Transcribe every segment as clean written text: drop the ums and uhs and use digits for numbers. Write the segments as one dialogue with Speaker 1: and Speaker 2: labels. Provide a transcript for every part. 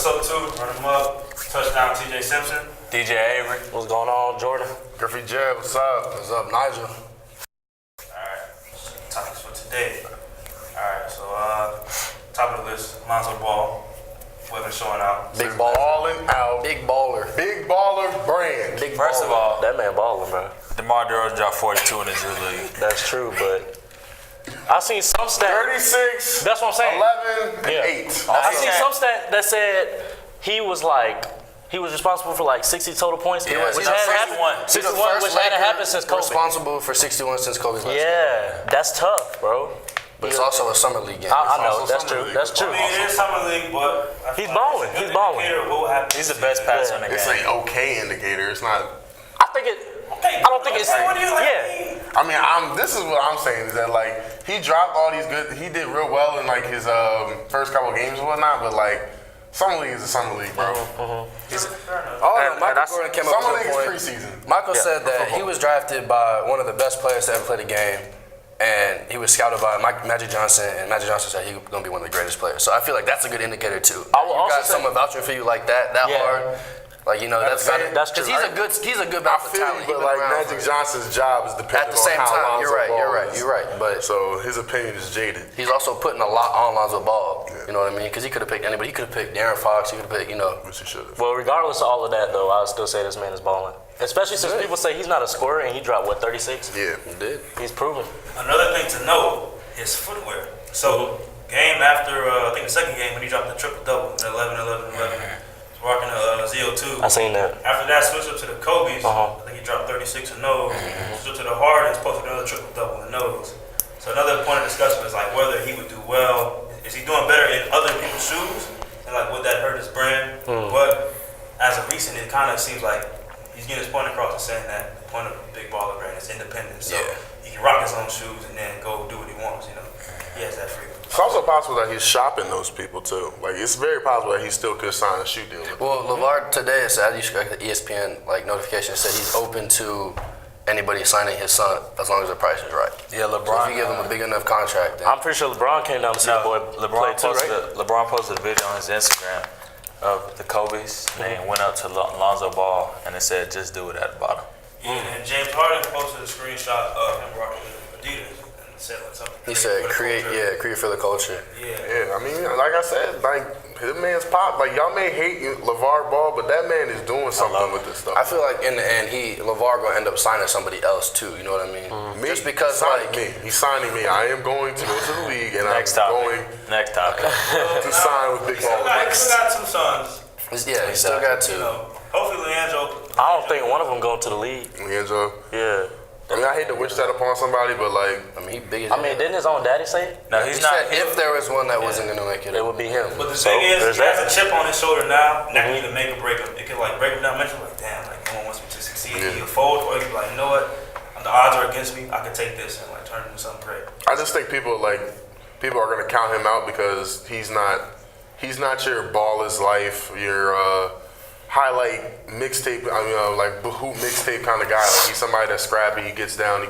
Speaker 1: Episode 2, Run Amuck, touchdown TJ Simpson.
Speaker 2: DJ Avery.
Speaker 3: What's going on, Jordan?
Speaker 4: Griffey Jed, what's up?
Speaker 5: What's up, Nigel?
Speaker 1: Alright, topics for today. Alright, so top of the list, Lonzo Ball. Weather showing out.
Speaker 5: Big baller.
Speaker 4: Balling out.
Speaker 5: Big baller.
Speaker 4: Big baller brand.
Speaker 5: Big
Speaker 2: First
Speaker 5: baller.
Speaker 2: of all,
Speaker 3: That man balling, bro.
Speaker 2: DeMar DeRozan dropped 42 in the Drew League.
Speaker 3: That's true, but I seen some stat.
Speaker 4: 36,
Speaker 3: That's what I'm saying.
Speaker 4: 11, and 8.
Speaker 3: I seen some stat that said he was responsible for like 60 total points.
Speaker 5: He was.
Speaker 3: Which
Speaker 5: He's the
Speaker 3: hadn't
Speaker 5: first
Speaker 3: happened. 61,
Speaker 5: first
Speaker 3: which hadn't
Speaker 5: Laker
Speaker 3: happened since COVID.
Speaker 5: Responsible for 61 since Kobe's last.
Speaker 3: Yeah, that's tough, bro.
Speaker 5: But it's also a summer league game.
Speaker 3: I know,
Speaker 4: also
Speaker 3: that's
Speaker 4: summer
Speaker 3: true.
Speaker 4: league.
Speaker 3: That's true.
Speaker 1: I mean, it is summer league, but I
Speaker 3: He's
Speaker 1: feel
Speaker 3: balling.
Speaker 1: it's a good
Speaker 3: He's balling.
Speaker 1: indicator of what will happen.
Speaker 2: He's the best passer in the
Speaker 4: It's
Speaker 2: game.
Speaker 4: an okay indicator. It's not.
Speaker 3: I think it. I don't think it's.
Speaker 1: What do you like?
Speaker 3: Yeah.
Speaker 4: I mean, this is what I'm saying is that like he dropped all these good. He did real well in like his first couple games and whatnot, but like summer league is a summer league, bro.
Speaker 5: Michael Jordan came up
Speaker 4: Summer
Speaker 5: with
Speaker 4: league
Speaker 5: a
Speaker 4: is
Speaker 5: point.
Speaker 4: preseason.
Speaker 5: Michael said that he was drafted by one of the best players to ever play the game, and he was scouted by Magic Johnson, and Magic Johnson said he was going to be one of the greatest players. So I feel like that's a good indicator too.
Speaker 3: I will
Speaker 5: you
Speaker 3: also
Speaker 5: got
Speaker 3: say-
Speaker 5: someone vouching for you like that
Speaker 3: Yeah.
Speaker 5: hard. Like, you know, that's
Speaker 3: true.
Speaker 5: because he's a good
Speaker 4: I
Speaker 5: bouncer
Speaker 4: feel
Speaker 5: talent.
Speaker 4: you, but like Magic Johnson's job is dependent
Speaker 5: At the same
Speaker 4: on how
Speaker 5: time,
Speaker 4: Lonzo
Speaker 5: you're right. But
Speaker 4: So his opinion is jaded.
Speaker 5: he's also putting a lot on Lonzo Ball. You know what I mean? Because he could have picked anybody. He could have picked Darren Fox. He could have picked, you know.
Speaker 4: Which he should have.
Speaker 3: Well, regardless of all of that, though, I would still say this man is balling. Especially since people say he's not a scorer and he dropped, what, 36?
Speaker 4: Yeah.
Speaker 5: He did.
Speaker 3: He's proven.
Speaker 1: Another thing to know is footwear. So, game after, I think the second game when he dropped the triple-double, the 11-11-11, he's rocking a ZO2.
Speaker 3: I seen that.
Speaker 1: After that, switched up to the Kobe's.
Speaker 3: Uh-huh.
Speaker 1: I think he dropped 36 in those. Switched up to the Hardens, posted another triple-double in those. So another point of discussion is like whether he would do well. Is he doing better in other people's shoes? And like, would that hurt his brand? But as of recent, it kind of seems like he's getting his point across and saying that the point of a big baller brand is independence. So he can rock his own shoes and then go do what he wants, you know. He has that freedom.
Speaker 4: It's also possible that he's shopping those people too. Like it's very possible that he still could sign a shoe deal with them.
Speaker 5: Well, LeVar today said, the ESPN notification said he's open to anybody signing his son as long as the price is right.
Speaker 2: Yeah,
Speaker 5: So
Speaker 2: LeBron.
Speaker 5: if you give him a big enough contract, then
Speaker 3: I'm pretty sure LeBron came down to see the boy play too, right?
Speaker 2: LeBron posted a video on his Instagram of the Kobe's, and then went up to Lonzo Ball, and it said, "Just do it" at the bottom.
Speaker 1: Yeah, and James Harden posted a screenshot of him rocking Adidas and said like something.
Speaker 5: he said create for the culture.
Speaker 1: Yeah.
Speaker 4: I mean, like I said, like his man's pop. Like y'all may hate LeVar Ball, but that man is doing something with this stuff.
Speaker 5: I feel like in the end, LeVar gonna end up signing somebody else too. You know what I mean?
Speaker 4: Me,
Speaker 5: Just because
Speaker 4: signing
Speaker 5: like
Speaker 4: me, he's signing me. I am going to go to the league, and
Speaker 2: Next
Speaker 4: I'm
Speaker 2: topic.
Speaker 4: going
Speaker 2: Next topic.
Speaker 4: to sign with Big
Speaker 1: He still
Speaker 4: Baller.
Speaker 1: got two sons.
Speaker 5: yeah, he still got
Speaker 1: You
Speaker 5: two.
Speaker 1: know, hopefully Leandro.
Speaker 3: I don't think one of them going to the league.
Speaker 4: Leandro.
Speaker 3: Yeah.
Speaker 4: I mean, I hate to wish that upon somebody, but like,
Speaker 5: I mean, he big as
Speaker 3: I mean, didn't his own daddy say it?
Speaker 2: No,
Speaker 5: he
Speaker 2: he's
Speaker 5: said
Speaker 2: not.
Speaker 5: if there was one that wasn't gonna make it,
Speaker 3: It would be him.
Speaker 1: But the
Speaker 3: So,
Speaker 1: thing is,
Speaker 3: there's
Speaker 1: he has
Speaker 3: that.
Speaker 1: a chip on his shoulder now, and that can either make or break him. It can like break him down mentally, like damn, like no one wants me to succeed. He can fold, or he can be like, you know what, the odds are against me. I can take this and like turn it into something great.
Speaker 4: I just think people are gonna count him out because he's not your ball is life, your highlight mixtape. I mean, like hoop mixtape kind of guy. Like he's somebody that's scrappy. He gets down.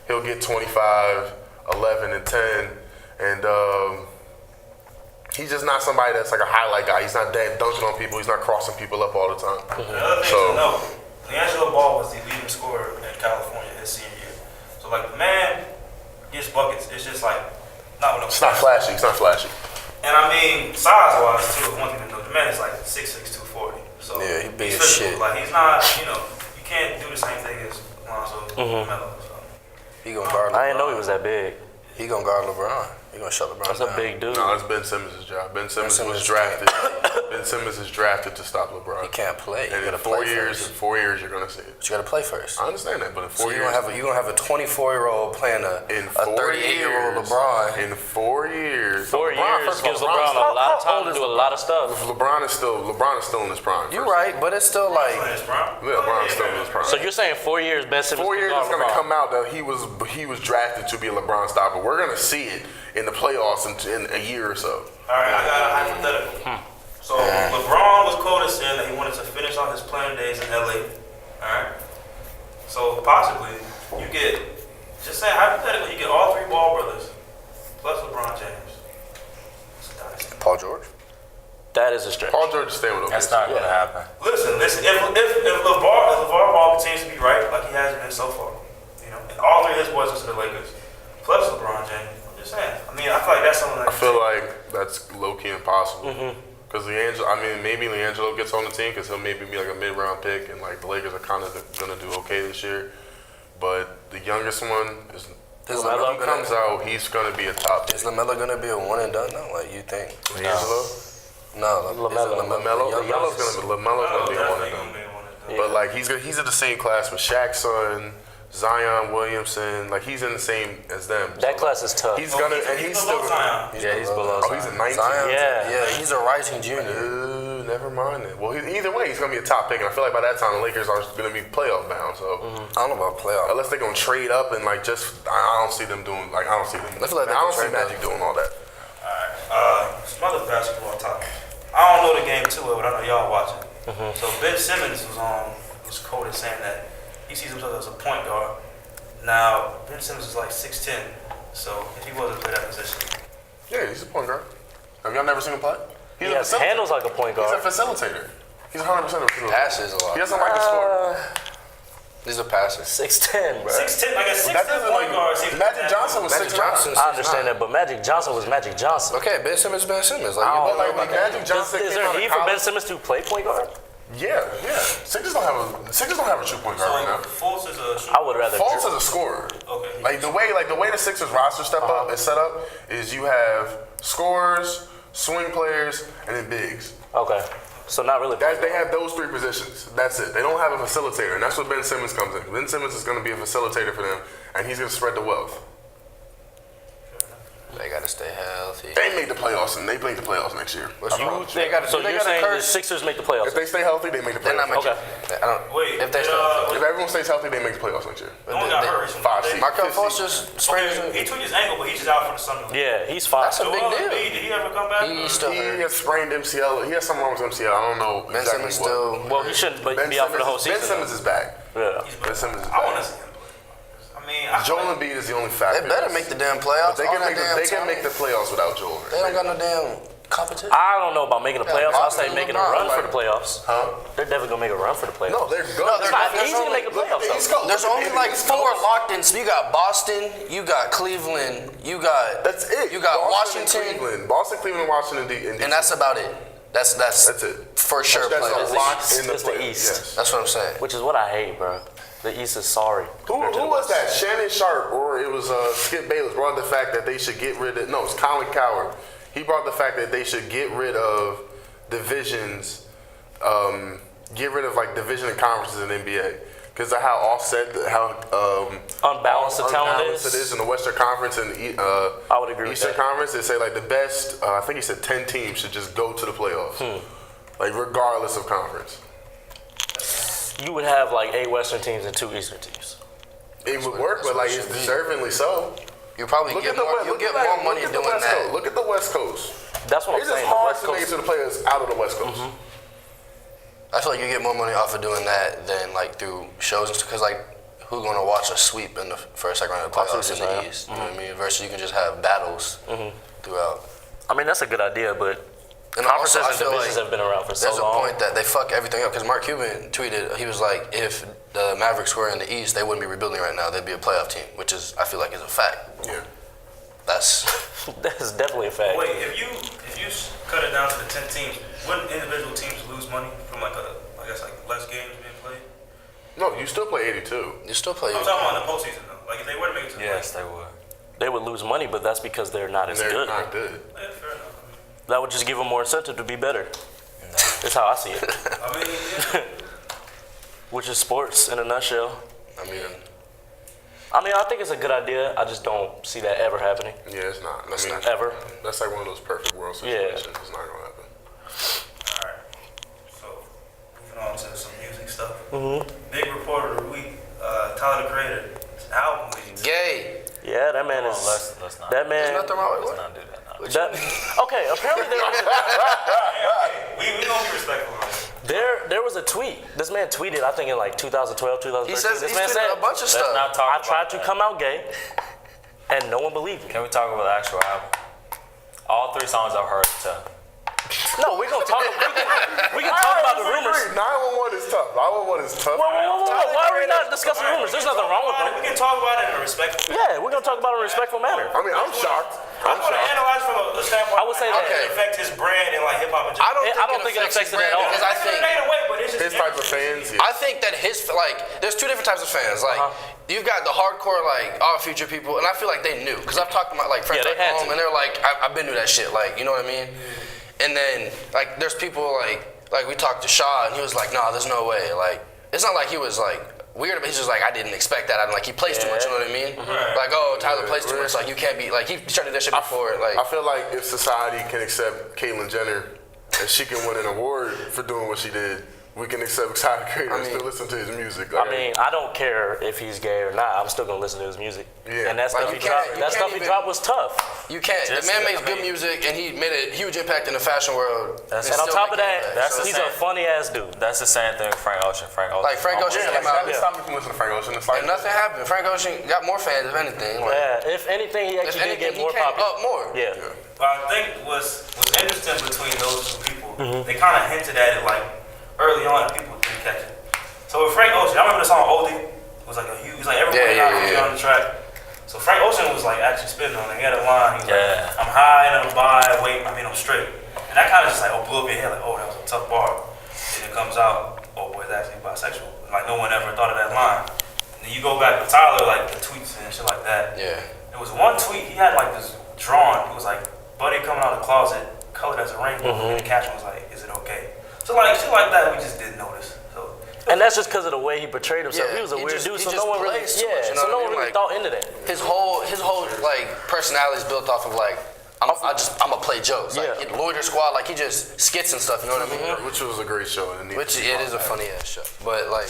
Speaker 4: He'll get 25, 11, and 10, and he's just not somebody that's like a highlight guy. He's not dunking on people. He's not crossing people up all the time.
Speaker 1: Another thing to know, Leandro Ball was the leading scorer in California his senior year. So like the man gets buckets. It's just like not with no.
Speaker 4: It's not flashy. It's not flashy.
Speaker 1: And I mean, size-wise too, one thing to know, the man is like 6'6", 240. So
Speaker 5: Yeah, he big
Speaker 1: he's
Speaker 5: as
Speaker 1: physical.
Speaker 5: shit.
Speaker 1: Like he's not, you know, you can't do the same thing as Lonzo Melo. So.
Speaker 5: he gonna guard.
Speaker 3: I didn't know he
Speaker 5: LeBron.
Speaker 3: was that big.
Speaker 5: He gonna guard LeBron. He gonna shut LeBron
Speaker 3: That's
Speaker 5: down.
Speaker 3: a big dude.
Speaker 4: No, it's Ben Simmons' job. Ben Simmons was
Speaker 5: Simmons
Speaker 4: drafted. Ben Simmons is drafted to stop LeBron.
Speaker 5: He can't play. You
Speaker 4: And in
Speaker 5: gotta
Speaker 4: 4
Speaker 5: play
Speaker 4: years,
Speaker 5: first.
Speaker 4: in 4 years, you're gonna see it.
Speaker 5: But you gotta play first.
Speaker 4: I understand that, but in 4
Speaker 5: So
Speaker 4: years,
Speaker 5: you're gonna have a 24-year-old playing a
Speaker 4: in 4
Speaker 5: 38-year-old
Speaker 4: years,
Speaker 5: LeBron.
Speaker 4: In 4 years,
Speaker 3: 4 years
Speaker 4: first of all,
Speaker 3: gives LeBron a lot of time to do a lot of stuff.
Speaker 4: LeBron is still in his prime.
Speaker 5: You're right, but it's still like
Speaker 4: Yeah, LeBron's still in his prime.
Speaker 3: So you're saying 4 years, Ben Simmons
Speaker 4: 4 years
Speaker 3: can
Speaker 4: is
Speaker 3: guard
Speaker 4: gonna
Speaker 3: LeBron.
Speaker 4: come out that he was drafted to be a LeBron stopper. We're gonna see it in the playoffs in a year or so.
Speaker 1: All right, I got a hypothetical. So LeBron was quoted saying that he wanted to finish on his playing days in LA. All right. So possibly you get, just say hypothetically, you get all three Ball brothers plus LeBron James. It's a dynasty.
Speaker 5: Paul George.
Speaker 3: That is a stretch.
Speaker 4: Paul George is staying with OKC.
Speaker 2: That's not going to happen.
Speaker 1: Listen. If LeVar Ball continues to be right like he has been so far, you know, and all three of his boys are to the Lakers, plus LeBron James. I'm just saying. I mean, I feel like that's something.
Speaker 4: I feel like that's low key impossible. Because maybe LiAngelo gets on the team because he'll maybe be like a mid-round pick, and like the Lakers are kind of gonna do okay this year. But the youngest one is. When he comes out, he's gonna be a top pick.
Speaker 5: Is LaMelo gonna be a one and done though? Like you think?
Speaker 4: LiAngelo?
Speaker 5: No,
Speaker 4: LaMelo's gonna be a one and done.
Speaker 1: Yeah.
Speaker 4: But like he's in the same class with Shaq's son, Zion Williamson. Like he's in the same as them.
Speaker 3: That class is tough.
Speaker 4: He's gonna and he's still.
Speaker 1: Zion.
Speaker 2: Yeah, he's below.
Speaker 4: Oh, he's a 19.
Speaker 3: Yeah.
Speaker 5: He's a rising junior.
Speaker 4: Never mind it. Well, either way, he's gonna be a top pick, and I feel like by that time the Lakers are gonna be playoff bound. So
Speaker 5: I don't know about playoff.
Speaker 4: unless they're gonna trade up and like I don't see them doing like I don't see them.
Speaker 5: I feel like they
Speaker 4: I don't
Speaker 5: can
Speaker 4: see
Speaker 5: trade
Speaker 4: Magic
Speaker 5: up.
Speaker 4: doing all that.
Speaker 1: Alright, some other basketball topics. I don't know the game too well, but I know y'all watching. So Ben Simmons was quoted saying that he sees himself as a point guard. Now Ben Simmons is like 6'10", so if he was to play that position,
Speaker 4: Yeah, he's a point guard. Have y'all never seen him play?
Speaker 3: He handles like a point
Speaker 4: He's
Speaker 3: guard.
Speaker 4: a facilitator. He's 100% a facilitator.
Speaker 5: Passes a lot.
Speaker 4: He doesn't like to score.
Speaker 5: He's a passer.
Speaker 3: 6'10", bro.
Speaker 1: 6'10", like a 6'10"
Speaker 4: That doesn't
Speaker 1: point
Speaker 4: like
Speaker 1: guard. seems
Speaker 4: Magic
Speaker 1: like
Speaker 4: Johnson was
Speaker 5: Magic
Speaker 4: 6'9".
Speaker 5: Johnson.
Speaker 3: I understand that, but Magic Johnson was Magic Johnson.
Speaker 5: Okay, Ben Simmons. Like
Speaker 3: I
Speaker 5: you
Speaker 3: don't
Speaker 5: don't
Speaker 4: But
Speaker 5: know
Speaker 4: like
Speaker 5: about that.
Speaker 4: Magic Johnson
Speaker 3: Is
Speaker 4: came
Speaker 3: there
Speaker 4: out
Speaker 3: a
Speaker 4: of
Speaker 3: need for Ben
Speaker 4: college.
Speaker 3: Simmons to play point guard?
Speaker 4: Yeah. Sixers don't have a true point guard right now.
Speaker 1: So Fultz is a shooter.
Speaker 3: I would rather.
Speaker 4: Fultz is a scorer.
Speaker 1: Okay.
Speaker 4: Like the way the Sixers roster is set up is you have scorers, swing players, and then bigs.
Speaker 3: Okay, so not really.
Speaker 4: They have those three positions. That's it. They don't have a facilitator, and that's what Ben Simmons comes in. Ben Simmons is going to be a facilitator for them, and he's going to spread the wealth.
Speaker 5: They gotta stay healthy.
Speaker 4: They made the playoffs, and they make the playoffs next year.
Speaker 3: So you're saying the Sixers make the playoffs?
Speaker 4: If they stay healthy, they make the
Speaker 5: They're not
Speaker 4: playoffs.
Speaker 5: making. I don't.
Speaker 1: Wait,
Speaker 5: If they
Speaker 4: If everyone stays healthy, they make the playoffs next year.
Speaker 1: no one got hurt recently.
Speaker 4: 5 seed.
Speaker 5: Markel
Speaker 4: 5 seed.
Speaker 5: Fultz just sprained his
Speaker 1: Okay, he
Speaker 5: ankle.
Speaker 1: tweaked his ankle, but he's just out for the summer.
Speaker 3: Yeah, he's fine.
Speaker 5: That's a big
Speaker 1: Joel
Speaker 5: deal.
Speaker 1: Embiid, did he ever come back?
Speaker 5: He's still
Speaker 4: He
Speaker 5: hurt.
Speaker 4: has sprained MCL. He has something wrong with MCL. I don't know
Speaker 5: Ben
Speaker 4: exactly
Speaker 5: Simmons
Speaker 4: what.
Speaker 5: still.
Speaker 3: Well, he shouldn't
Speaker 4: Ben
Speaker 3: be out for the whole
Speaker 4: Simmons-
Speaker 3: season.
Speaker 4: Ben Simmons is back.
Speaker 3: Yeah.
Speaker 4: Ben Simmons is
Speaker 1: I want to
Speaker 4: back.
Speaker 1: see him play. I mean, I
Speaker 4: Joel Embiid is the only factor.
Speaker 5: They better make the damn playoffs.
Speaker 4: They
Speaker 5: All
Speaker 4: can
Speaker 5: that
Speaker 4: make the,
Speaker 5: damn
Speaker 4: they can
Speaker 5: talent.
Speaker 4: make the playoffs without Joel.
Speaker 5: They don't got no damn competition.
Speaker 3: I don't know about making the playoffs. I'll say
Speaker 5: LeBron,
Speaker 3: making a run for the
Speaker 5: like-
Speaker 3: playoffs.
Speaker 4: Huh?
Speaker 3: They're definitely gonna make a run for the playoffs.
Speaker 4: No, they're good.
Speaker 3: No, it's not easy to make a playoffs, though.
Speaker 5: There's only like 4 locked in. So you got Boston, you got Cleveland, you got.
Speaker 4: That's it.
Speaker 5: You got
Speaker 4: Boston
Speaker 5: Washington,
Speaker 4: and Cleveland. Boston, Cleveland, Washington, and
Speaker 5: and that's about it. That's
Speaker 4: That's it.
Speaker 5: for sure.
Speaker 4: That's
Speaker 5: playoffs.
Speaker 4: a lock in the
Speaker 3: It's the
Speaker 4: play-
Speaker 3: East.
Speaker 4: Yes.
Speaker 5: That's what I'm saying.
Speaker 3: Which is what I hate, bro. The East is sorry.
Speaker 4: Who
Speaker 3: compared to the
Speaker 4: was
Speaker 3: West.
Speaker 4: that? Shannon Sharp or it was Skip Bayless brought the fact that they should get rid of. No, it's Colin Coward. He brought the fact that they should get rid of divisions, get rid of like division and conferences in the NBA because of how
Speaker 3: Unbalanced the talent
Speaker 4: unbalanced it is in the Western Conference and the
Speaker 3: I would agree with
Speaker 4: Eastern
Speaker 3: that.
Speaker 4: Conference. They say like the best. I think he said 10 teams should just go to the playoffs, like regardless of conference.
Speaker 3: You would have like 8 Western teams and 2 Eastern teams.
Speaker 4: It would work, but like it's deservingly so.
Speaker 5: You probably
Speaker 4: Look
Speaker 5: get
Speaker 4: at the
Speaker 5: more.
Speaker 4: West.
Speaker 5: You
Speaker 4: Look
Speaker 5: get
Speaker 4: at
Speaker 5: more money
Speaker 4: the
Speaker 5: doing
Speaker 4: West
Speaker 5: that.
Speaker 4: Coast. Look at the West Coast.
Speaker 3: That's what I'm
Speaker 4: It's just
Speaker 3: saying. The
Speaker 4: hard
Speaker 3: West
Speaker 4: to make it
Speaker 3: Coast.
Speaker 4: to the players out of the West Coast.
Speaker 5: I feel like you get more money off of doing that than like through shows, because like who's gonna watch a sweep in the first, second round of the playoffs in the East? You know what I mean? Versus you can just have battles throughout.
Speaker 3: I mean, that's a good idea, but
Speaker 5: And
Speaker 3: conferences
Speaker 5: also, I
Speaker 3: and
Speaker 5: feel
Speaker 3: divisions
Speaker 5: like
Speaker 3: have been around for so
Speaker 5: there's a
Speaker 3: long.
Speaker 5: point that they fuck everything up, because Mark Cuban tweeted, he was like, if the Mavericks were in the East, they wouldn't be rebuilding right now. They'd be a playoff team, which is, I feel like, is a fact.
Speaker 4: Yeah.
Speaker 5: That's
Speaker 3: That's definitely a fact.
Speaker 1: Wait, if you cut it down to the 10 teams, wouldn't individual teams lose money from like less games being played?
Speaker 4: No, you still play 82.
Speaker 5: you still play.
Speaker 1: I'm talking about in the postseason though. Like if they were to make it to the
Speaker 2: Yes, they would.
Speaker 3: They would lose money, but that's because they're not as
Speaker 4: They're
Speaker 3: good.
Speaker 4: not good.
Speaker 1: play, yeah, fair enough.
Speaker 3: That would just give them more incentive to be better. That's how I see it.
Speaker 1: I mean, yeah.
Speaker 3: Which is sports in a nutshell.
Speaker 5: I mean,
Speaker 3: I think it's a good idea. I just don't see that ever happening.
Speaker 4: Yeah, it's not.
Speaker 5: That's not
Speaker 3: Ever.
Speaker 4: That's like one of those perfect world
Speaker 3: Yeah.
Speaker 4: situations. It's not gonna happen.
Speaker 1: Alright. So moving on to some music stuff. Big reporter of the week, Tyler the Creator. His album leaked.
Speaker 5: gay.
Speaker 3: Yeah, that man is.
Speaker 2: Let's not.
Speaker 3: That man.
Speaker 5: There's nothing wrong with
Speaker 2: Let's
Speaker 5: it.
Speaker 2: not do that. No.
Speaker 3: Okay, apparently there was
Speaker 1: We gonna be respectful on it.
Speaker 3: there was a tweet. This man tweeted, I think in like 2012, 2013.
Speaker 5: He says
Speaker 3: this
Speaker 5: he's
Speaker 3: man
Speaker 5: tweeted
Speaker 3: said,
Speaker 5: a bunch of
Speaker 2: Let's
Speaker 5: stuff.
Speaker 2: not talk
Speaker 3: I
Speaker 2: about
Speaker 3: tried to
Speaker 2: that.
Speaker 3: come out gay, and no one believed me.
Speaker 2: Can we talk about the actual album? All 3 songs I've heard to
Speaker 3: No, we can talk about the rumors.
Speaker 4: 911 is tough. 911 is tough.
Speaker 3: Why are we not discussing rumors? There's nothing wrong with them.
Speaker 1: We can talk about it in a respectful manner.
Speaker 3: Yeah, we're gonna talk about it in a respectful manner.
Speaker 4: I mean, I'm shocked.
Speaker 1: I'm going to analyze from a standpoint.
Speaker 3: I would say that-
Speaker 1: it affect his brand and like hip hop in general.
Speaker 3: I don't think it affects it at all.
Speaker 5: Because I think
Speaker 4: His type of fans. Yeah.
Speaker 5: I think that there's two different types of fans. Like, you've got the hardcore, like, All Future people, and I feel like they knew. Because I've talked to my, like, friends
Speaker 3: Yeah,
Speaker 5: back
Speaker 3: they had
Speaker 5: home,
Speaker 3: to.
Speaker 5: and they're like, I've been through that shit. Like, you know what I mean? And then, like, there's people, like we talked to Shaw, and he was like, nah, there's no way. Like, it's not like he was, like, weird, but he's just like, I didn't expect that. Like, he plays too much, you know what I mean? Like, oh, Tyler plays too much. Like, you can't be, like, he started that shit before. Like,
Speaker 4: I feel like if society can accept Caitlyn Jenner and she can win an award for doing what she did, we can accept Tyler Creator and still listen to his music. Like,
Speaker 3: I mean, I don't care if he's gay or not. I'm still gonna listen to his music.
Speaker 4: Yeah.
Speaker 3: And that
Speaker 5: Like,
Speaker 3: stuff
Speaker 5: you
Speaker 3: he dropped.
Speaker 5: can't
Speaker 3: That stuff he
Speaker 5: even-
Speaker 3: dropped was tough.
Speaker 5: you can't. The man makes good music, and he made a huge impact in the fashion world.
Speaker 2: That's-
Speaker 3: And on
Speaker 5: still
Speaker 3: top of
Speaker 5: making
Speaker 3: that,
Speaker 5: it.
Speaker 2: that's the
Speaker 3: he's
Speaker 2: same.
Speaker 3: a funny ass dude.
Speaker 2: That's the same thing with Frank Ocean.
Speaker 5: Like, Frank Ocean came out,
Speaker 4: It's stop me from listening to Frank Ocean. It's like
Speaker 5: and nothing happened. Frank Ocean got more fans, if anything. Like,
Speaker 3: Yeah, if anything, he
Speaker 5: if
Speaker 3: actually did
Speaker 5: anything,
Speaker 3: get more
Speaker 5: he came
Speaker 3: popular.
Speaker 5: up more.
Speaker 3: Yeah.
Speaker 1: But I think what's interesting between those two people, they kind of hinted at it like early on, and people didn't catch it. So with Frank Ocean, I remember the song Oldie. It was like a huge, like everybody on the track. So Frank Ocean was like actually spitting on it. He had a line. He was like, I'm high and I'm by, wait, I mean I'm straight. And that kind of just like blew up your head, like, oh, that was a tough bar. And it comes out, oh boy, it's actually bisexual. Like no one ever thought of that line. And then you go back with Tyler, like the tweets and shit like that.
Speaker 5: Yeah.
Speaker 1: There was one tweet he had like this drawn. It was like, buddy coming out of the closet, colored as a rainbow. And the caption was like, is it okay? So like shit like that, we just didn't notice. So
Speaker 3: And that's just because of the way he portrayed himself.
Speaker 5: Yeah,
Speaker 3: he was a
Speaker 5: he
Speaker 3: weird
Speaker 5: just-
Speaker 3: dude,
Speaker 5: he
Speaker 3: so
Speaker 5: just
Speaker 3: no one really,
Speaker 5: plays too much, you know
Speaker 3: so
Speaker 5: what
Speaker 3: no
Speaker 5: I
Speaker 3: one
Speaker 5: mean?
Speaker 3: really
Speaker 5: Like,
Speaker 3: thought into that.
Speaker 5: His whole like personality is built off of like I'm gonna play jokes. Like
Speaker 3: Yeah.
Speaker 5: Loiter Squad, like he just skits and stuff. You know what I mean?
Speaker 4: which was a great show. And
Speaker 5: Which it is a funny ass show, but like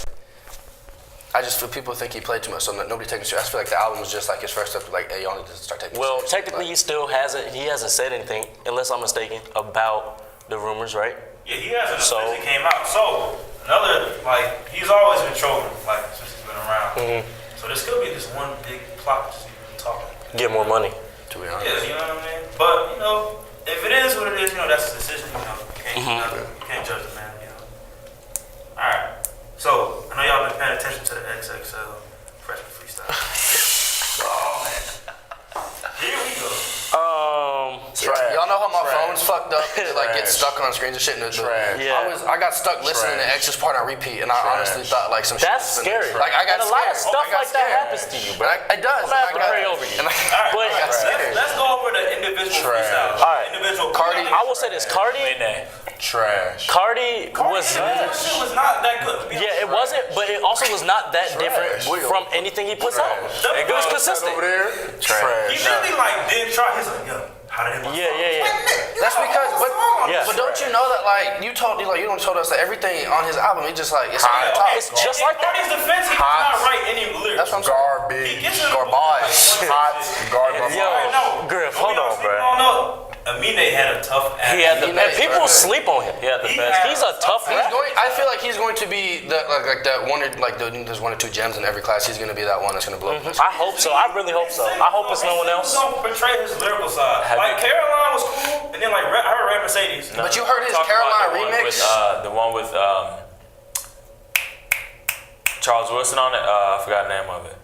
Speaker 5: I just feel people think he played too much, so nobody takes him serious. I feel like the album was just like his first step. Like, hey, y'all need to start taking.
Speaker 3: Well,
Speaker 5: it seriously.
Speaker 3: technically,
Speaker 5: Like,
Speaker 3: he still hasn't. He hasn't said anything, unless I'm mistaken, about the rumors, right?
Speaker 1: yeah, he hasn't
Speaker 3: So-
Speaker 1: since he came out. So another like he's always been trolling like since he's been around. So this could be just one big plot just been talking.
Speaker 3: Get more money.
Speaker 5: to be honest.
Speaker 1: Yeah, you know what I mean? But, you know, if it is what it is, you know, that's his decision, you know. You can't judge the man, you know. Alright. So, I know y'all been paying attention to the XXL Freshman freestyle. Oh man. Here we go.
Speaker 3: Trash.
Speaker 5: Y'all know how my phone's fucked up and it like gets stuck on screens and shit. And
Speaker 3: Yeah.
Speaker 5: I got stuck listening to X's part on repeat, and I honestly thought like some
Speaker 3: That's
Speaker 5: shit. was
Speaker 3: scary.
Speaker 5: in it. Like I got
Speaker 3: and a lot of
Speaker 5: scared.
Speaker 3: stuff
Speaker 5: I got
Speaker 3: like that
Speaker 5: scared.
Speaker 3: happens to you, bro.
Speaker 5: It does.
Speaker 3: I'm gonna have
Speaker 5: and
Speaker 3: to
Speaker 5: I
Speaker 3: pray
Speaker 5: got-
Speaker 3: over you.
Speaker 5: and I-
Speaker 3: But
Speaker 1: Let's go over the individual freestyles.
Speaker 3: All right.
Speaker 1: Individual
Speaker 5: Cardi-
Speaker 3: I will say this: Cardi
Speaker 4: Trash.
Speaker 3: was.
Speaker 1: that shit was not that good.
Speaker 3: Yeah, it wasn't, but it also was not that different from anything he puts out. It was consistent.
Speaker 4: Over there,
Speaker 1: He
Speaker 4: trash.
Speaker 1: really like did try his like, yo, how did it
Speaker 3: Yeah.
Speaker 5: That's because,
Speaker 3: Yeah.
Speaker 5: but don't you know that like you told us that everything on his album, he just like it's on the top.
Speaker 3: It's just like that.
Speaker 1: Cardi's defense, he
Speaker 4: Hot.
Speaker 1: does not write any lyrics.
Speaker 5: That's what I'm saying.
Speaker 4: Garbage.
Speaker 1: He gets in
Speaker 5: Garbage.
Speaker 4: Hot. Garbage.
Speaker 3: Yo, Griff, hold on, bro.
Speaker 1: Amine had a tough ass.
Speaker 3: He had the
Speaker 5: He
Speaker 3: best.
Speaker 5: made-
Speaker 3: People sleep on him.
Speaker 2: He had the
Speaker 1: He
Speaker 2: best.
Speaker 1: had-
Speaker 3: He's a tough rapper.
Speaker 5: I feel like he's going to be the like that one or like there's one or two gems in every class. He's going to be that one that's going to blow up.
Speaker 3: I hope so. I really hope so. I hope it's no one else.
Speaker 1: He don't portray his lyrical side.
Speaker 2: Have
Speaker 1: Like
Speaker 2: you-
Speaker 1: Caroline was cool, and then like I heard Red Mercedes.
Speaker 5: But you heard his
Speaker 2: Talking about
Speaker 5: Caroline remix?
Speaker 2: the one with Charles Wilson on it. I forgot the name of it.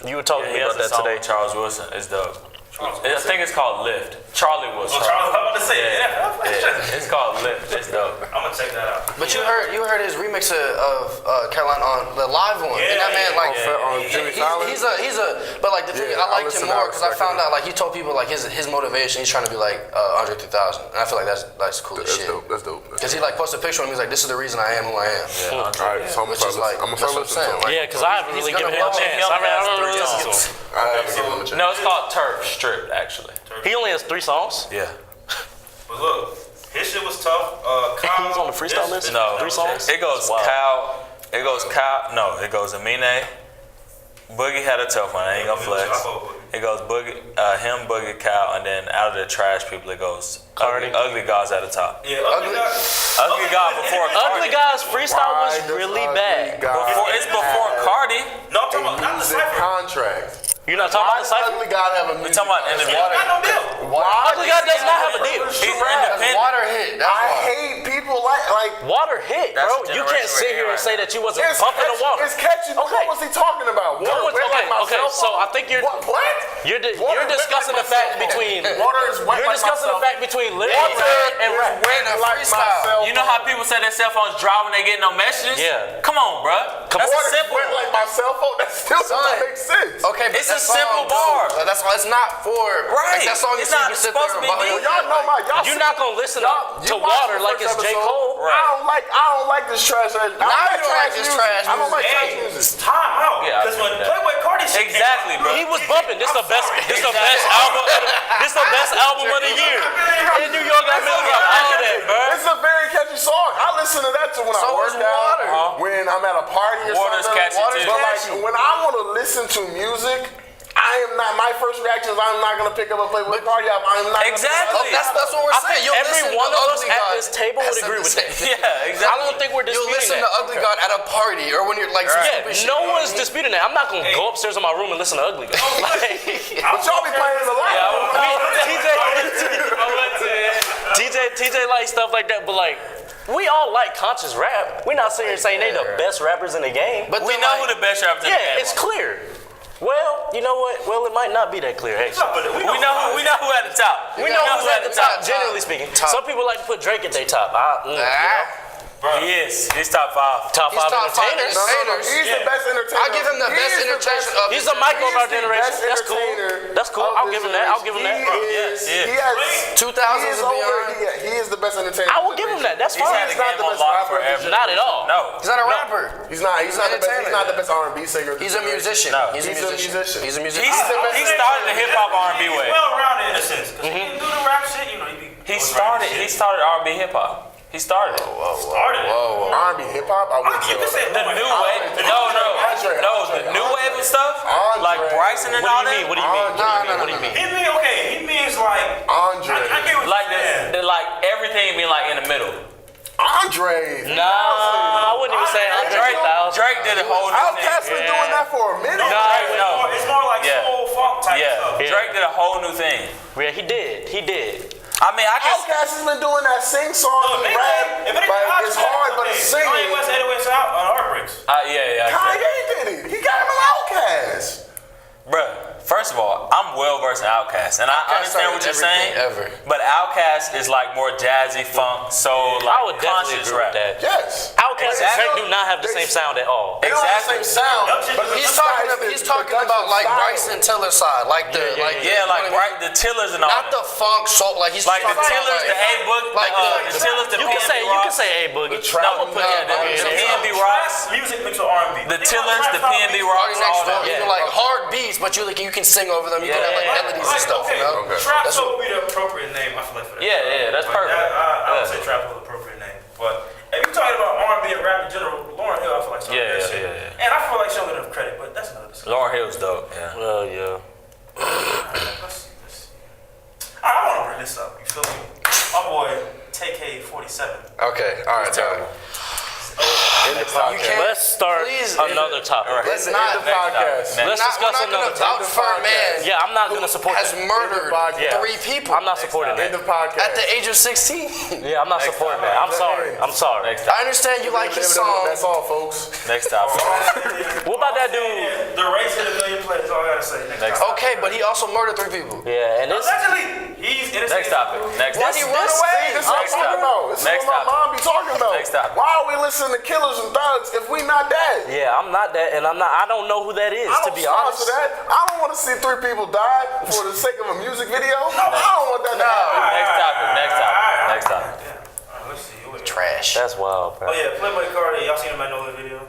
Speaker 3: You were talking to
Speaker 2: He
Speaker 3: me
Speaker 2: has
Speaker 3: about
Speaker 2: a
Speaker 3: that
Speaker 2: song
Speaker 3: today.
Speaker 2: with Charles Wilson. It's dope. I think it's called Lift. Charlie Wilson.
Speaker 1: Oh, Charles, I'm about to say
Speaker 2: Yeah.
Speaker 1: yeah.
Speaker 2: It's called Lift. It's dope.
Speaker 1: I'm gonna check that out.
Speaker 5: But you heard his remix of Caroline on the live one, and that man like
Speaker 4: On Jimmy Fallon.
Speaker 5: he's a but like the thing
Speaker 4: Yeah,
Speaker 5: I
Speaker 4: I
Speaker 5: liked him
Speaker 4: listened to
Speaker 5: more
Speaker 4: that
Speaker 5: because I found
Speaker 4: second.
Speaker 5: out like he told people like his motivation. He's trying to be like Andre 3000, and I feel like that's cool as
Speaker 4: That's
Speaker 5: shit.
Speaker 4: dope. That's dope.
Speaker 5: Because he like posted a picture of him. He's like, this is the reason I am who I am.
Speaker 4: All right, so I'm
Speaker 5: Which
Speaker 4: gonna
Speaker 5: is like,
Speaker 4: start
Speaker 5: that's what I'm
Speaker 4: listening
Speaker 5: saying.
Speaker 4: to him.
Speaker 3: Yeah, because I haven't really
Speaker 5: He's
Speaker 3: given
Speaker 5: gonna
Speaker 3: him a
Speaker 5: blow
Speaker 3: chance.
Speaker 2: up.
Speaker 3: I don't really
Speaker 2: He only
Speaker 3: listen to
Speaker 2: has
Speaker 3: him.
Speaker 4: I have to give him a chance.
Speaker 2: No, it's called Turf Stripped, actually.
Speaker 3: He only has 3 songs.
Speaker 2: Yeah.
Speaker 1: But look, his shit was tough. Kyle,
Speaker 3: He's on the freestyle list?
Speaker 2: No.
Speaker 3: 3 songs?
Speaker 2: It goes
Speaker 3: Wow.
Speaker 2: Kyle. It goes Kyle. No, it goes Amine. Boogie had a tough one. I ain't gonna flex. It goes Boogie, him, Boogie, Kyle, and then out of the trash people, it goes Ugly God's at the top.
Speaker 1: Yeah, Ugly God.
Speaker 2: Ugly God before
Speaker 3: Ugly
Speaker 2: Cardi.
Speaker 3: Guy's freestyle was
Speaker 4: Why does
Speaker 3: really
Speaker 4: Ugly
Speaker 3: bad.
Speaker 4: God
Speaker 2: It's before Cardi.
Speaker 1: No, I'm talking about not the
Speaker 4: music
Speaker 1: cipher.
Speaker 4: contract?
Speaker 3: You're not talking about the cypher?
Speaker 4: Ugly God have a
Speaker 2: We
Speaker 4: music.
Speaker 2: talking about
Speaker 1: He
Speaker 2: individual.
Speaker 1: got no deal.
Speaker 3: Ugly God does not have a deal.
Speaker 2: He's independent.
Speaker 5: Water hit. That's
Speaker 4: I
Speaker 5: why.
Speaker 4: hate people like.
Speaker 3: Water hit,
Speaker 2: That's
Speaker 3: bro.
Speaker 2: the
Speaker 3: You can't
Speaker 2: generation
Speaker 3: sit
Speaker 2: we're
Speaker 3: here
Speaker 2: in
Speaker 3: and say
Speaker 2: right
Speaker 3: that you wasn't
Speaker 4: It's
Speaker 3: bumping
Speaker 4: catchy.
Speaker 3: the water.
Speaker 4: It's catchy. But
Speaker 3: Okay.
Speaker 4: what was he talking about? Water
Speaker 3: one's
Speaker 4: wet
Speaker 3: okay,
Speaker 4: like my
Speaker 3: okay,
Speaker 4: cell
Speaker 3: so
Speaker 4: phone?
Speaker 3: I think you're-
Speaker 4: What?
Speaker 3: You're
Speaker 4: Water is
Speaker 3: discussing
Speaker 4: wet
Speaker 3: the
Speaker 4: like my
Speaker 3: fact
Speaker 4: cell phone.
Speaker 3: between
Speaker 4: Water is wet
Speaker 3: you're
Speaker 4: like
Speaker 3: discussing
Speaker 4: my
Speaker 3: the fact between lyrics
Speaker 4: Water
Speaker 3: and
Speaker 4: is
Speaker 3: rap.
Speaker 4: wet
Speaker 5: And a
Speaker 4: like my
Speaker 5: freestyle.
Speaker 4: cell
Speaker 2: You know how people say their cell phones dry when they get no messages?
Speaker 3: Yeah.
Speaker 2: Come on, bruh. That's a
Speaker 4: Water is
Speaker 2: simple
Speaker 4: wet
Speaker 2: one.
Speaker 4: like my cell phone. That still
Speaker 5: Son.
Speaker 4: doesn't make sense.
Speaker 5: Okay, but
Speaker 2: It's a
Speaker 5: that song,
Speaker 2: simple
Speaker 5: though,
Speaker 2: bar.
Speaker 5: That's why it's not for.
Speaker 2: Right.
Speaker 5: Like, that song
Speaker 2: It's
Speaker 5: is so you
Speaker 2: not
Speaker 5: can sit
Speaker 2: supposed
Speaker 5: there
Speaker 2: to be
Speaker 5: and
Speaker 2: deep.
Speaker 4: Y'all know my. Y'all
Speaker 3: You're
Speaker 4: see-
Speaker 3: not gonna listen
Speaker 4: y'all-
Speaker 3: to
Speaker 4: you watched
Speaker 3: water
Speaker 4: the
Speaker 3: like
Speaker 4: first
Speaker 3: it's J.
Speaker 4: episode.
Speaker 3: Cole.
Speaker 2: Right.
Speaker 4: I don't like this trash. I don't
Speaker 5: Now
Speaker 4: like
Speaker 5: you don't like this
Speaker 4: music.
Speaker 5: trash
Speaker 4: I don't like
Speaker 5: music.
Speaker 4: trash
Speaker 1: Hey,
Speaker 4: music.
Speaker 1: time out.
Speaker 2: Yeah, I
Speaker 1: Because when
Speaker 2: agree with that.
Speaker 1: Playboy Cardi shit came
Speaker 2: Exactly,
Speaker 1: out,
Speaker 2: bro.
Speaker 3: He was bumping. This the best.
Speaker 1: sorry.
Speaker 3: This the best album. This the best album of the year. In New York, got Millie Rock. All that, bro.
Speaker 4: It's a very catchy song. I listen to that too when I
Speaker 5: So
Speaker 4: work
Speaker 5: is
Speaker 4: out,
Speaker 5: Water.
Speaker 4: when I'm at a party or
Speaker 2: Water's
Speaker 4: something.
Speaker 2: catchy, too.
Speaker 4: But
Speaker 5: catchy.
Speaker 4: like when I want to listen to music, I am not. My first reaction is I'm not gonna pick up a Playboy Cardi album. I'm not.
Speaker 2: Exactly.
Speaker 5: Oh, that's what we're
Speaker 3: I
Speaker 5: saying.
Speaker 3: think
Speaker 5: You'll
Speaker 3: every
Speaker 5: listen
Speaker 3: one
Speaker 5: to
Speaker 3: of us
Speaker 5: Ugly
Speaker 3: at
Speaker 5: God
Speaker 3: this table would
Speaker 5: at
Speaker 3: agree with that.
Speaker 2: Yeah, exactly.
Speaker 3: I don't think we're
Speaker 5: You'll
Speaker 3: disputing
Speaker 5: listen
Speaker 3: that.
Speaker 5: to Ugly God at a party or when you're like some
Speaker 3: Yeah,
Speaker 5: stupid shit.
Speaker 3: no one's disputing that. I'm not gonna go upstairs in my room and listen to Ugly God. Like,
Speaker 4: But y'all be playing it a lot.
Speaker 3: TJ like stuff like that, but like we all like conscious rap. We're not sitting here saying they the best rappers in the game.
Speaker 5: But
Speaker 2: We
Speaker 5: then,
Speaker 2: know
Speaker 5: like,
Speaker 2: who the best rappers in the
Speaker 3: Yeah,
Speaker 2: game
Speaker 3: it's
Speaker 2: are.
Speaker 3: clear. Well, you know what? Well, it might not be that clear, actually.
Speaker 2: We know who at the top.
Speaker 3: We know who's at the top, generally speaking.
Speaker 5: Top.
Speaker 3: Some people like to put Drake at their top. You know,
Speaker 2: He is. He's top 5.
Speaker 3: top
Speaker 5: He's
Speaker 3: five
Speaker 5: top five
Speaker 3: entertainers.
Speaker 4: No. He's the best entertainer.
Speaker 5: I give him the
Speaker 4: He
Speaker 5: best
Speaker 4: is the
Speaker 5: entertainer
Speaker 4: best-
Speaker 5: of
Speaker 3: He's a Michael of our
Speaker 4: He's the
Speaker 3: generation.
Speaker 4: best
Speaker 3: That's cool.
Speaker 4: entertainer
Speaker 3: That's cool.
Speaker 4: of
Speaker 3: I'll
Speaker 4: this
Speaker 3: give him that. I'll give him that.
Speaker 4: generation.
Speaker 2: Yes,
Speaker 4: He has
Speaker 5: 2000s
Speaker 4: he is
Speaker 5: and
Speaker 4: over.
Speaker 5: beyond.
Speaker 4: He is the best entertainer.
Speaker 3: I will give him that. That's
Speaker 2: He's
Speaker 3: fine.
Speaker 2: had the
Speaker 4: He's not
Speaker 2: game
Speaker 4: the
Speaker 2: on
Speaker 4: best
Speaker 2: lock
Speaker 4: rapper of
Speaker 2: forever.
Speaker 4: this
Speaker 3: Not at all.
Speaker 2: No.
Speaker 5: He's not a rapper.
Speaker 4: He's not. He's not the best. He's
Speaker 5: entertainer.
Speaker 4: not the best R&B singer. of this
Speaker 5: He's a
Speaker 4: generation.
Speaker 5: musician.
Speaker 2: No.
Speaker 5: He's a
Speaker 4: He's a
Speaker 5: musician.
Speaker 4: musician.
Speaker 5: He's a musician.
Speaker 2: He started the hip hop R&B
Speaker 1: He's
Speaker 2: way.
Speaker 1: well rounded in a sense. Because he didn't do the rap shit, you know.
Speaker 2: He started R&B hip hop. He started it.
Speaker 1: Started.
Speaker 4: R&B hip hop. I wouldn't
Speaker 1: You can
Speaker 4: say.
Speaker 1: say
Speaker 2: The new wave. The new wave and stuff.
Speaker 4: Andre.
Speaker 2: Like Bryson and all
Speaker 3: What do you mean?
Speaker 2: that.
Speaker 3: What do you mean?
Speaker 4: No.
Speaker 3: What do you mean?
Speaker 1: He mean okay. He means like
Speaker 4: Andre.
Speaker 1: I get what
Speaker 2: Like
Speaker 1: you're saying.
Speaker 2: like everything being like in the middle.
Speaker 4: Andre.
Speaker 3: Nah, I wouldn't even say Andre 3000.
Speaker 2: Drake did a whole new
Speaker 4: Outkast
Speaker 2: thing.
Speaker 4: been doing that for a minute.
Speaker 2: No.
Speaker 1: It's more like
Speaker 2: Yeah.
Speaker 1: soul funk type
Speaker 2: Yeah,
Speaker 1: stuff.
Speaker 2: Drake did a whole new thing.
Speaker 3: Yeah, he did. He did.
Speaker 2: I mean, I guess
Speaker 4: Outkast has been doing that sing song and rap.
Speaker 1: If anything,
Speaker 4: Like it's hard, but it's
Speaker 1: Kanye
Speaker 4: singing.
Speaker 1: West 808s out on Heartbreaks.
Speaker 2: yeah.
Speaker 4: Kanye did it. He got him an Outkast.
Speaker 2: Bruh, first of all, I'm well versed in Outkast, and I understand what you're saying.
Speaker 5: Ever.
Speaker 2: But Outkast is like more jazzy, funk, soul, like
Speaker 3: I would definitely
Speaker 2: conscious
Speaker 3: agree
Speaker 2: rap.
Speaker 3: with that.
Speaker 4: Yes.
Speaker 3: Outkast and
Speaker 2: Exactly.
Speaker 3: Drake do not have the same sound at all.
Speaker 4: They don't have the
Speaker 2: Exactly.
Speaker 4: same sound. But
Speaker 5: He's talking about like Bryson Tiller side, like the
Speaker 2: Yeah, like right, the Tillers and all
Speaker 5: not
Speaker 2: that.
Speaker 5: the funk soul, like he's
Speaker 2: Like the
Speaker 5: talking about,
Speaker 2: Tillers, the A Book,
Speaker 5: like
Speaker 2: the Tillers, the
Speaker 3: You can say
Speaker 2: PNB
Speaker 3: A Boogie.
Speaker 4: trap-
Speaker 3: I would put that
Speaker 2: the
Speaker 3: in there.
Speaker 2: PNB Rocks,
Speaker 1: Music mixed with R&B.
Speaker 2: the Tillers, the PNB
Speaker 5: Party
Speaker 2: Rocks,
Speaker 5: next
Speaker 2: all
Speaker 5: door.
Speaker 2: that.
Speaker 5: You can like hard beats, but you can sing over them. You can have like melodies and stuff.
Speaker 1: Okay,
Speaker 5: You know?
Speaker 1: Trap
Speaker 5: That's
Speaker 1: Soul would be the appropriate name, I feel like, for that.
Speaker 2: Yeah, that's
Speaker 1: Like,
Speaker 2: perfect.
Speaker 1: I would
Speaker 2: Yeah.
Speaker 1: say Trap Soul is the appropriate name. But if you're talking about R&B and rap in general, Lauryn Hill, I feel like some of that shit.
Speaker 2: Yeah.
Speaker 1: And I feel like she'll get enough credit, but that's another discussion.
Speaker 2: Lauryn Hill's dope. Yeah.
Speaker 3: Well, yeah.
Speaker 1: Let's I want to bring this up. You feel me? My boy, TK47.
Speaker 5: Okay, all right, Tony.
Speaker 4: In the podcast.
Speaker 3: Let's start
Speaker 5: Please,
Speaker 3: another topic.
Speaker 5: Let's
Speaker 4: In
Speaker 5: not.
Speaker 4: the podcast.
Speaker 2: Next.
Speaker 3: Let's discuss
Speaker 5: We're not
Speaker 3: another
Speaker 5: gonna
Speaker 3: topic.
Speaker 5: vouch for a man
Speaker 3: Yeah, I'm not going to support
Speaker 5: has
Speaker 3: that.
Speaker 5: murdered
Speaker 4: Yeah.
Speaker 5: 3 people
Speaker 3: I'm not supporting
Speaker 4: In
Speaker 3: that.
Speaker 4: the podcast.
Speaker 5: at the age of 16.
Speaker 3: Yeah, I'm not supporting that. I'm sorry. I'm sorry.
Speaker 2: Next
Speaker 5: I understand you like his song.
Speaker 4: That's all, folks.
Speaker 2: Next topic.
Speaker 3: What about that dude?
Speaker 1: The race of the million players, all I gotta say.
Speaker 2: Next topic.
Speaker 5: Okay, but he also murdered 3 people.
Speaker 3: Yeah, and this.
Speaker 1: Allegedly, he's innocent.
Speaker 2: Next topic. Next
Speaker 5: Why
Speaker 2: topic.
Speaker 5: did he run away?
Speaker 4: This is what I'm
Speaker 2: Next
Speaker 4: talking
Speaker 2: topic.
Speaker 4: about. This is
Speaker 2: Next
Speaker 4: what my
Speaker 2: topic.
Speaker 4: mom be talking about.
Speaker 2: Next topic.
Speaker 4: Why are we listening to killers and thugs if we not that?
Speaker 3: Yeah, I'm not that, and I don't know who that is,
Speaker 4: I
Speaker 3: to
Speaker 4: don't
Speaker 3: be
Speaker 4: sponsor
Speaker 3: honest.
Speaker 4: that. I don't want to see 3 people die for the sake of a music video. I don't want that to happen.
Speaker 2: Next topic. Next topic. Next topic.
Speaker 1: Yeah. All right, let's see.
Speaker 5: Trash.
Speaker 3: That's wild,
Speaker 1: Oh
Speaker 3: bro.
Speaker 1: yeah, Playboy Cardi. Y'all seen the Magnolia video?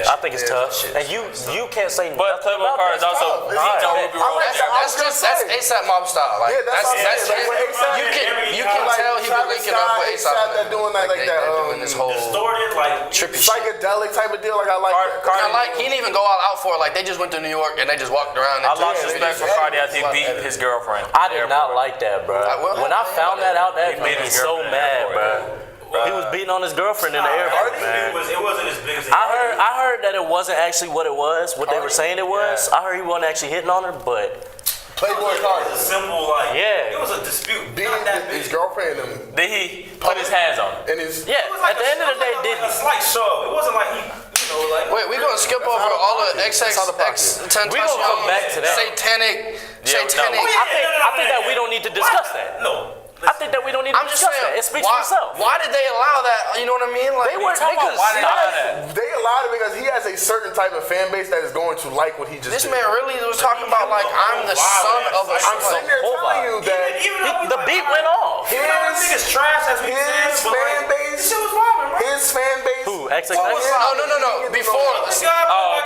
Speaker 3: I think it's tough. And you can't say
Speaker 2: But
Speaker 3: nothing
Speaker 2: Playboy
Speaker 3: about
Speaker 2: Card is
Speaker 3: that.
Speaker 2: also
Speaker 4: tough.
Speaker 2: he
Speaker 4: It's
Speaker 2: know
Speaker 4: tough.
Speaker 2: who be
Speaker 4: I
Speaker 2: rolling
Speaker 4: like
Speaker 2: there.
Speaker 4: that.
Speaker 5: That's ASAP mob style. Like
Speaker 4: Yeah, that's what I'm
Speaker 5: that's
Speaker 4: saying.
Speaker 5: him.
Speaker 4: Like, ASAP,
Speaker 5: You can
Speaker 4: like
Speaker 5: tell he been
Speaker 4: Travis
Speaker 5: linking up with
Speaker 4: Scott,
Speaker 5: ASAP.
Speaker 4: that doing that like that.
Speaker 5: They're doing this whole
Speaker 1: Distorted, like
Speaker 5: trippy shit.
Speaker 4: Psychedelic type of deal. Like I like that.
Speaker 5: I like he didn't even go all out for it. Like they just went to New York and they just walked around.
Speaker 2: I
Speaker 5: And
Speaker 2: lost
Speaker 5: took
Speaker 2: respect for
Speaker 5: videos.
Speaker 2: Cardi after he beat his girlfriend.
Speaker 3: I did not like that, bro.
Speaker 5: well,
Speaker 3: When I found that out, that
Speaker 2: He beat
Speaker 3: made me
Speaker 2: his
Speaker 3: so
Speaker 2: girlfriend
Speaker 3: mad,
Speaker 2: at the
Speaker 3: bro.
Speaker 2: airport.
Speaker 3: He was beating on his girlfriend in the airport, man.
Speaker 1: It wasn't as big as
Speaker 3: I heard that it wasn't actually what it was, what they were saying it was. I heard he wasn't actually hitting on her, but
Speaker 4: Playboy
Speaker 1: It
Speaker 4: Cardi.
Speaker 1: was a simple, like,
Speaker 3: Yeah.
Speaker 1: it was a dispute.
Speaker 4: Beating
Speaker 1: Not that big.
Speaker 4: his girlfriend and
Speaker 2: Did he put his hands on her?
Speaker 4: and his
Speaker 3: yeah.
Speaker 1: It was like
Speaker 3: At the end of the day, did
Speaker 1: a
Speaker 3: he?
Speaker 1: slight show. It wasn't like he, you know, like.
Speaker 5: Wait, we gonna skip over all the XXXTENTACION.
Speaker 3: We gonna come back to that.
Speaker 5: Satanic.
Speaker 2: Yeah,
Speaker 5: Satanic.
Speaker 2: no.
Speaker 3: I think that we don't need to discuss that.
Speaker 1: No.
Speaker 3: I think that we don't need to
Speaker 5: I'm just
Speaker 3: discuss
Speaker 5: saying.
Speaker 3: that. It speaks
Speaker 5: why,
Speaker 3: for itself.
Speaker 5: Why did they allow that? You know what I mean? Like
Speaker 3: They were
Speaker 2: Talking about why they allow that?
Speaker 4: they allowed it because he has a certain type of fan base that is going to like what he just
Speaker 5: this
Speaker 4: did.
Speaker 5: man really was talking about like I'm the son of a.
Speaker 4: I'm sitting there
Speaker 3: Whole
Speaker 4: telling you that
Speaker 3: The beat went off.
Speaker 1: Even though this nigga's trash as we said,
Speaker 4: his
Speaker 1: but
Speaker 4: fan
Speaker 1: like,
Speaker 4: base,
Speaker 1: this shit was vibing, bro.
Speaker 4: his fan base.
Speaker 3: Who? XXX?
Speaker 5: No. Before
Speaker 1: This guy,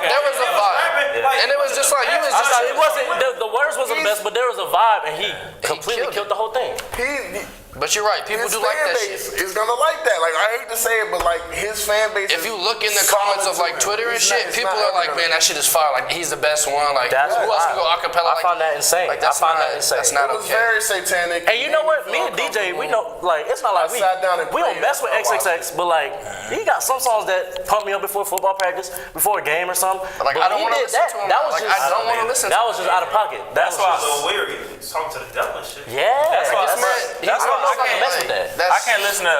Speaker 2: okay.
Speaker 5: there was a vibe, and it was just like you was
Speaker 3: I
Speaker 5: just.
Speaker 3: thought it wasn't. The words wasn't the best, but there was a vibe, and he completely
Speaker 5: killed
Speaker 3: killed the whole thing.
Speaker 5: But you're right. People
Speaker 4: His
Speaker 5: do like
Speaker 4: fan
Speaker 5: that
Speaker 4: base
Speaker 5: shit.
Speaker 4: is gonna like that. Like I hate to say it, but like his fan base.
Speaker 5: If
Speaker 4: is
Speaker 5: you look in the
Speaker 4: solid
Speaker 5: comments of
Speaker 4: to
Speaker 5: like
Speaker 4: him.
Speaker 5: Twitter and
Speaker 4: It's
Speaker 5: shit,
Speaker 4: not- it's
Speaker 5: people
Speaker 4: not
Speaker 5: are like,
Speaker 4: ever
Speaker 5: man,
Speaker 4: gonna-
Speaker 5: that shit is fire. Like he's the best one. Like
Speaker 3: That's
Speaker 5: who else
Speaker 3: wild.
Speaker 5: can go acapella?
Speaker 3: I find that insane.
Speaker 5: Like that's
Speaker 3: I find
Speaker 5: not,
Speaker 3: that insane.
Speaker 5: That's not
Speaker 4: It was
Speaker 5: okay.
Speaker 4: very satanic.
Speaker 3: And you know what? Me
Speaker 4: Made
Speaker 3: and
Speaker 4: feel
Speaker 3: DJ, we
Speaker 4: uncomfortable.
Speaker 3: know, like, it's not like
Speaker 4: I sat down and
Speaker 3: we don't
Speaker 4: played
Speaker 3: mess with
Speaker 4: it for a while.
Speaker 3: XXX, but like, he got some songs that pump me up before football practice, before a game or something.
Speaker 5: Like
Speaker 3: But
Speaker 5: I don't
Speaker 3: when
Speaker 5: want
Speaker 3: he
Speaker 5: to
Speaker 3: did
Speaker 5: listen to him.
Speaker 3: That was
Speaker 5: Like
Speaker 3: just,
Speaker 5: I don't want to listen.
Speaker 3: that was just out of pocket.
Speaker 2: That's why.
Speaker 1: So weird. He was talking to the devil and shit.
Speaker 3: Yeah.
Speaker 2: That's why.
Speaker 5: This man,
Speaker 2: That's
Speaker 5: I
Speaker 2: why
Speaker 5: don't know
Speaker 2: I
Speaker 5: if
Speaker 2: can't
Speaker 3: mess with that.
Speaker 2: I can't listen to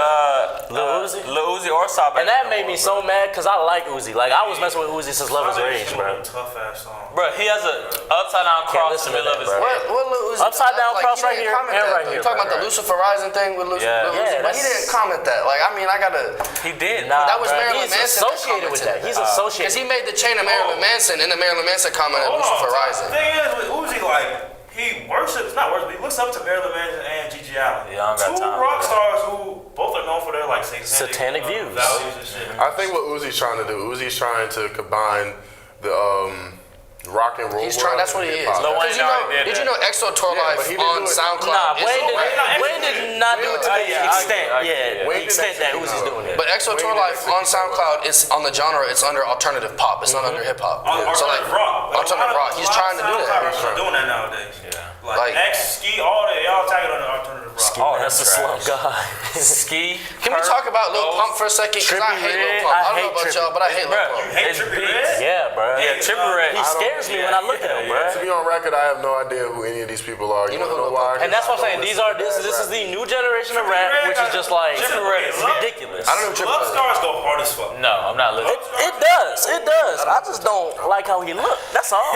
Speaker 2: Lil Uzi or Sabe.
Speaker 3: And that made me so mad because I like Uzi. Like, I was messing with Uzi since Love Is Rage, bro.
Speaker 1: Tough ass song.
Speaker 2: Bro, he has a upside down cross in
Speaker 3: listen
Speaker 2: the
Speaker 3: to
Speaker 2: middle of his
Speaker 3: that, bro.
Speaker 2: head.
Speaker 5: What Lil Uzi?
Speaker 3: Upside down cross
Speaker 5: he
Speaker 3: right
Speaker 5: didn't
Speaker 3: here
Speaker 5: comment
Speaker 3: and
Speaker 5: that,
Speaker 3: right
Speaker 5: though.
Speaker 3: here,
Speaker 5: You talking about
Speaker 3: bro.
Speaker 5: the Lucifer Rising thing with Lil
Speaker 2: Yeah.
Speaker 5: Uzi?
Speaker 3: Yeah,
Speaker 5: But he didn't comment that. Like I mean, I gotta.
Speaker 2: He did.
Speaker 3: Nah,
Speaker 5: That was
Speaker 3: bro.
Speaker 5: Marilyn
Speaker 3: He's
Speaker 5: Manson that
Speaker 3: associated with that.
Speaker 5: commented
Speaker 3: He's
Speaker 5: that. Because
Speaker 3: associated.
Speaker 5: he made the chain of Marilyn Manson, and the Marilyn Manson commented
Speaker 1: Hold
Speaker 5: Lucifer
Speaker 1: on.
Speaker 5: Rising.
Speaker 1: The thing is with Uzi, like, he worships, not worships, he looks up to Marilyn Manson and Gigi Allen.
Speaker 2: Yeah, I don't got
Speaker 1: Two
Speaker 2: time for
Speaker 1: rock
Speaker 2: that.
Speaker 1: stars who both are known for their like
Speaker 3: Satanic views.
Speaker 1: values and shit.
Speaker 4: I think what Uzi's trying to do, Uzi's trying to combine the rock and roll.
Speaker 5: He's trying.
Speaker 4: world
Speaker 5: That's what
Speaker 4: and
Speaker 5: he is.
Speaker 4: hip-hop.
Speaker 2: Lil Wayne
Speaker 5: Because you know,
Speaker 2: already did
Speaker 5: did you
Speaker 2: that.
Speaker 5: know XO Tour
Speaker 4: Yeah,
Speaker 5: Life
Speaker 4: but he didn't
Speaker 5: on
Speaker 4: do it.
Speaker 5: SoundCloud?
Speaker 3: Nah,
Speaker 5: is
Speaker 3: Wayne did not do it to the extent.
Speaker 2: I get it.
Speaker 3: Yeah, the
Speaker 4: Wayne did
Speaker 3: extent that
Speaker 4: that
Speaker 3: Uzi's
Speaker 4: shit,
Speaker 3: doing it.
Speaker 5: But XO Tour
Speaker 4: Wayne
Speaker 5: Life
Speaker 4: did
Speaker 5: on
Speaker 4: that.
Speaker 5: SoundCloud, it's on the genre. It's under alternative pop. It's not under hip hop. So like
Speaker 1: rock.
Speaker 5: alternative rock. He's trying to do that.
Speaker 1: He's doing that nowadays.
Speaker 2: Yeah.
Speaker 1: Like, X, Ski, all that, y'all tag it under alternative rock.
Speaker 2: Oh,
Speaker 3: That's a
Speaker 2: trash.
Speaker 3: slum guy.
Speaker 2: Ski.
Speaker 5: Can we talk about Lil
Speaker 2: Ghost.
Speaker 5: Pump for a second? Because I
Speaker 3: Trippie
Speaker 5: hate Lil
Speaker 3: Redd.
Speaker 5: Pump. I
Speaker 3: I
Speaker 5: don't know
Speaker 3: hate
Speaker 5: about
Speaker 3: Trippie.
Speaker 5: y'all, but I hate Lil
Speaker 2: Bro,
Speaker 5: Pump.
Speaker 1: Hey,
Speaker 2: it's
Speaker 1: Trippie
Speaker 2: beats.
Speaker 1: Redd?
Speaker 3: Yeah, bro.
Speaker 2: Yeah, Trippie Redd.
Speaker 3: He scares me when I look at him, bro.
Speaker 4: To be on record, I have no idea who any of these people are. You
Speaker 5: know
Speaker 4: know
Speaker 5: who
Speaker 4: why?
Speaker 3: And that's what I'm saying. These are this is the new generation of rap, which is just like
Speaker 1: Trippie Redd is
Speaker 3: ridiculous.
Speaker 5: I don't know Trippie
Speaker 1: Love
Speaker 5: Redd.
Speaker 1: stars go hard as fuck.
Speaker 2: No, I'm not listening.
Speaker 3: It does. It does. I just don't like how he look. That's all.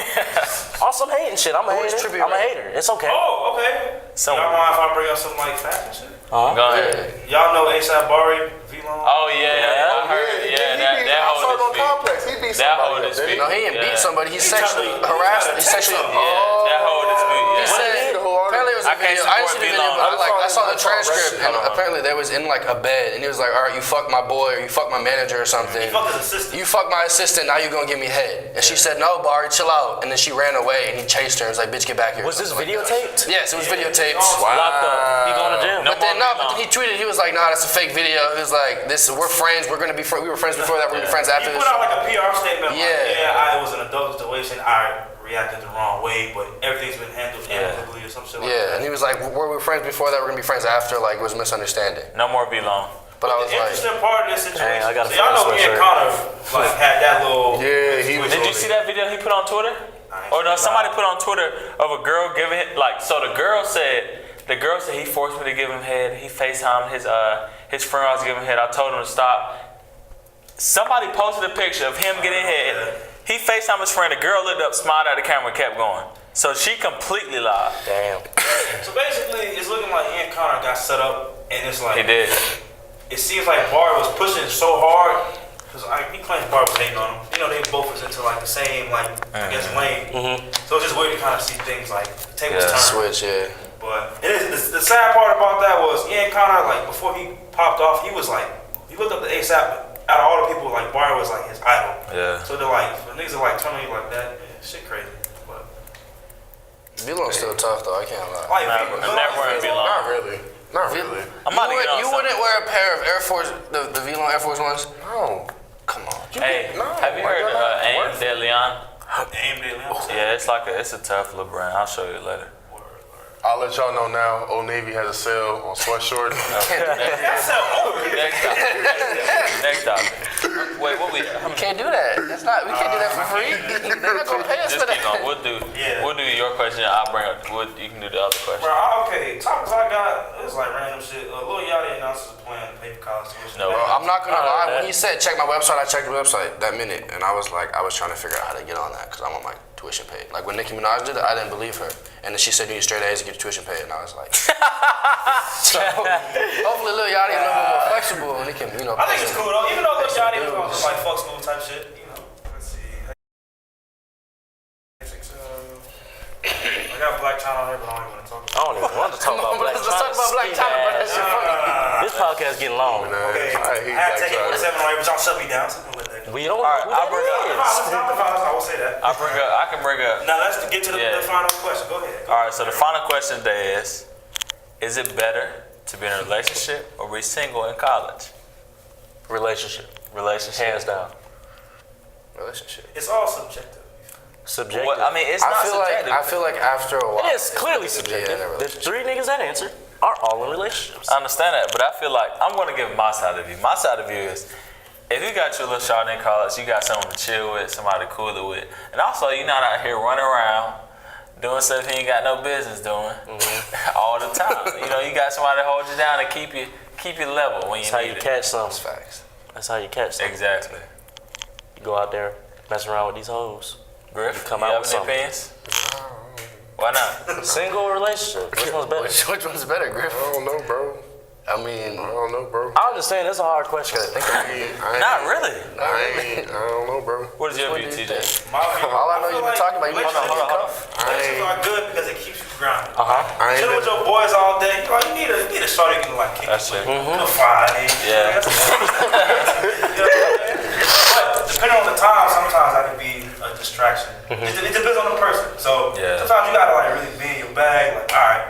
Speaker 3: On some hating shit. I'm a
Speaker 5: Who is
Speaker 3: hater.
Speaker 5: Trippie
Speaker 3: I'm a
Speaker 5: Redd?
Speaker 3: hater. It's okay.
Speaker 1: Oh, okay.
Speaker 2: Someone.
Speaker 1: Y'all mind if I bring up some like facts and shit?
Speaker 2: Go ahead.
Speaker 1: Y'all know ASAP Bari, V-Long?
Speaker 2: Oh yeah, I heard. Yeah, that
Speaker 4: I saw it on
Speaker 2: whole
Speaker 4: Complex. He beat
Speaker 2: That whole
Speaker 4: somebody up,
Speaker 2: dispute.
Speaker 4: didn't
Speaker 5: No, he didn't beat
Speaker 2: Yeah.
Speaker 5: somebody. He
Speaker 1: tried
Speaker 5: sexually
Speaker 1: to-
Speaker 5: harassed. He
Speaker 1: he tried to
Speaker 5: sexually.
Speaker 1: text
Speaker 2: Yeah, that whole dispute.
Speaker 5: He
Speaker 2: Yeah.
Speaker 5: said,
Speaker 4: see the whole
Speaker 5: apparently it was a
Speaker 2: I can't
Speaker 5: video. I didn't see
Speaker 2: support
Speaker 5: the video,
Speaker 2: V-Long.
Speaker 5: but I saw the
Speaker 4: I saw
Speaker 5: transcript,
Speaker 4: it.
Speaker 5: and apparently they was in like a bed, and he was like, "All right, you fuck my boy, or you fuck my manager, or something.
Speaker 1: He fucked his assistant.
Speaker 5: You fuck my assistant. Now you gonna give me head." And she said, "No, Bari, chill out." And then she ran away, and he chased her and was like, "Bitch, get back here."
Speaker 3: Was this
Speaker 5: Something like that.
Speaker 3: videotaped?
Speaker 5: Yes, it was videotaped.
Speaker 3: Locked up. He going to jail.
Speaker 2: No
Speaker 5: But then
Speaker 2: more
Speaker 5: no, but then he tweeted. He was like, "Nah, that's a fake video." He was like, "This, we're friends. We're gonna be. We were friends before that. We're gonna be friends
Speaker 1: He
Speaker 5: after
Speaker 1: put
Speaker 5: this."
Speaker 1: out like a PR statement
Speaker 5: Yeah.
Speaker 1: like, yeah, it was an adult situation. I reacted the wrong way, but everything's been handled amicably or some shit like
Speaker 5: Yeah,
Speaker 1: that.
Speaker 5: and he was like, "We were friends before that. We're gonna be friends after." Like it was a misunderstanding.
Speaker 2: No more be long.
Speaker 5: But I
Speaker 1: The
Speaker 5: was like,
Speaker 1: interesting part of this situation,
Speaker 3: I gotta
Speaker 1: so y'all know
Speaker 3: find
Speaker 1: Ian
Speaker 3: sweatshirt.
Speaker 1: Connor like had that little.
Speaker 4: Yeah, he was.
Speaker 2: Did you see that video he put on Twitter? Or no, somebody put on Twitter of a girl giving it like. So the girl said he forced me to give him head. He FaceTimed his friend I was giving head. I told him to stop. Somebody posted a picture of him getting head. He FaceTimed his friend. The girl looked up, smiled at the camera, and kept going. So she completely lied.
Speaker 3: Damn.
Speaker 1: So basically, it's looking like Ian Connor got set up, and it's like
Speaker 2: He did.
Speaker 1: it seems like Bari was pushing so hard because he claims Bari was hating on him. You know, they both was into like the same like I guess lane. So it's just weird to kind of see things like the tables turn.
Speaker 5: switch, yeah.
Speaker 1: But it is the sad part about that was Ian Connor, like before he popped off, he was like he looked up to ASAP. Out of all the people, like Bari was like his idol.
Speaker 2: Yeah.
Speaker 1: So they're like, when niggas are like telling you like that, shit crazy. But
Speaker 5: V-Long's still tough though. I can't lie.
Speaker 1: like,
Speaker 2: I'm never wearing V-Long.
Speaker 4: Not really. Not really.
Speaker 2: I'm about to get on
Speaker 5: You
Speaker 2: something.
Speaker 5: wouldn't wear a pair of Air Force, the V-Long Air Force Ones?
Speaker 4: No.
Speaker 5: Come on.
Speaker 2: Hey,
Speaker 4: No,
Speaker 2: have you
Speaker 4: why
Speaker 2: heard
Speaker 4: not?
Speaker 2: of Aim De Leon?
Speaker 1: Aim De Leon.
Speaker 2: Yeah, it's a tough little brand. I'll show you later.
Speaker 4: I'll let y'all know now. Old Navy has a sale on sweatshorts.
Speaker 2: Next topic. Wait, what we?
Speaker 5: You can't do that. That's not. We can't do that for free. They're not gonna pay us
Speaker 2: Just
Speaker 5: for
Speaker 2: keep
Speaker 5: that.
Speaker 2: going. We'll do your question. I'll bring up. You can do the other question.
Speaker 1: Bro, okay, topics I got, it was like random shit. Lil Yachty announced his plan to pay for college tuition.
Speaker 2: No.
Speaker 5: Bro, I'm not gonna lie. When he said check my website, I checked the website that minute, and I was trying to figure out how to get on that because I want my tuition paid. Like when Nicki Minaj did it, I didn't believe her, and then she said you need straight A's to get your tuition paid, and I was like, so hopefully Lil Yachty is a little bit more flexible, and he can,
Speaker 1: I think it's cool though, even though Lil Yachty was on some like fuck school type shit, Let's see. I got Black China on here, but I don't even want to talk about it.
Speaker 3: I don't even want to talk about Black
Speaker 5: Let's talk about Black China, but that shit funny.
Speaker 3: This podcast getting long.
Speaker 1: Okay,
Speaker 4: I hate
Speaker 1: I had to
Speaker 4: Black
Speaker 1: take it
Speaker 4: China.
Speaker 1: 7 on but y'all shut me down, so I'm gonna let that go.
Speaker 3: We don't
Speaker 2: All right,
Speaker 3: know who
Speaker 2: I'll bring
Speaker 3: that
Speaker 2: up.
Speaker 3: is.
Speaker 1: I will say that.
Speaker 2: I can bring up.
Speaker 1: Now let's get to the final question. Go ahead.
Speaker 2: All right. So the final question today is it better to be in a relationship or be single in college?
Speaker 3: Relationship. Hands down.
Speaker 5: Relationship.
Speaker 1: It's all subjective.
Speaker 3: Subjective.
Speaker 2: What, I mean, it's not subjective.
Speaker 5: I feel like after a while.
Speaker 3: It is clearly subjective.
Speaker 5: Yeah,
Speaker 3: The 3 niggas that answered are all in relationships.
Speaker 2: I understand that, but I feel like I'm going to give my side of view. My side of view is if you got your little shawty in college, you got someone to chill with, somebody to cool it with. And also, you're not out here running around doing stuff you ain't got no business doing all the time. You got somebody to hold you down and keep you level when you
Speaker 3: That's how
Speaker 2: need
Speaker 3: you
Speaker 2: it.
Speaker 3: catch some.
Speaker 5: Facts.
Speaker 3: That's how you catch some.
Speaker 2: Exactly.
Speaker 3: You go out there, mess around with these hoes.
Speaker 2: Griff,
Speaker 3: You come
Speaker 2: you
Speaker 3: out
Speaker 2: have
Speaker 3: with
Speaker 2: any
Speaker 3: something.
Speaker 2: opinions? Why not?
Speaker 3: Single or relationship? Which one's better?
Speaker 5: Which one's better, Griff?
Speaker 4: I don't know, bro.
Speaker 5: I mean,
Speaker 4: I don't know, bro.
Speaker 3: I understand it's a hard question.
Speaker 2: Not really.
Speaker 4: I don't know, bro.
Speaker 2: What is your view, TJ?
Speaker 1: My view,
Speaker 5: all I know
Speaker 1: feel
Speaker 5: you've been talking about, you
Speaker 1: relationships
Speaker 5: hold on.
Speaker 1: relationships are good because it keeps you grounded.
Speaker 4: I ain't
Speaker 1: Chilling with your boys all day, you need a shorty you can like kick
Speaker 2: That's
Speaker 1: it
Speaker 2: it.
Speaker 1: with. A Friday.
Speaker 2: Yeah.
Speaker 1: But depending on the time, sometimes that can be a distraction. It depends on the person. So
Speaker 2: Yeah.
Speaker 1: sometimes you gotta like really be in your bag, like, all right,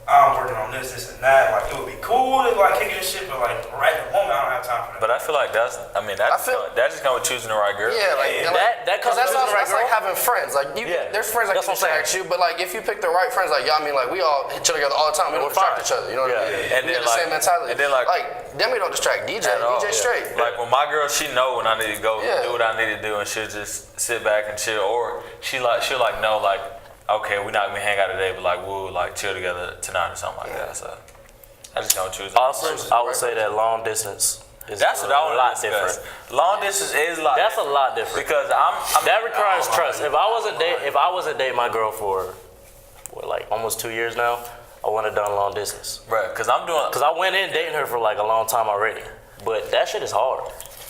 Speaker 1: I'm working on this and that. Like it would be cool to like kick it and shit, but like right at the moment I don't have time for that.
Speaker 2: But I feel like that just comes with choosing the right girl.
Speaker 5: Yeah, like
Speaker 3: That comes
Speaker 5: that's
Speaker 3: with the right
Speaker 5: like
Speaker 3: girl?
Speaker 5: having friends. Like there's friends that
Speaker 3: That's
Speaker 5: can
Speaker 3: what I'm
Speaker 5: distract you, but like if you pick the right friends, like y'all, I mean, like we all chill together all the time. We don't
Speaker 3: We're
Speaker 5: distract
Speaker 3: fine.
Speaker 5: each other. You know what I mean?
Speaker 2: And
Speaker 5: We
Speaker 2: then,
Speaker 5: got the same mentality.
Speaker 2: and then, like
Speaker 5: then we don't distract DJ.
Speaker 2: At all,
Speaker 5: DJ
Speaker 2: yeah.
Speaker 5: straight.
Speaker 2: Like when my girl, she know when I need to go
Speaker 5: Yeah.
Speaker 2: do what I need to do, and she'll just sit back and chill. Or she'll know like, okay, we're not gonna hang out today, but like we'll like chill together tonight or something like that. So I just don't choose.
Speaker 3: Also, I would say that long distance is
Speaker 2: That's what I
Speaker 3: a
Speaker 2: want
Speaker 3: lot
Speaker 2: to discuss.
Speaker 3: different.
Speaker 2: Long distance is like
Speaker 3: That's a lot different.
Speaker 2: because
Speaker 3: That requires trust. If I wasn't dating my girl for like almost 2 years now, I wouldn't have done long distance.
Speaker 2: Bruh, because I'm doing.
Speaker 3: Cause I went in dating her for like a long time already, but that shit is hard.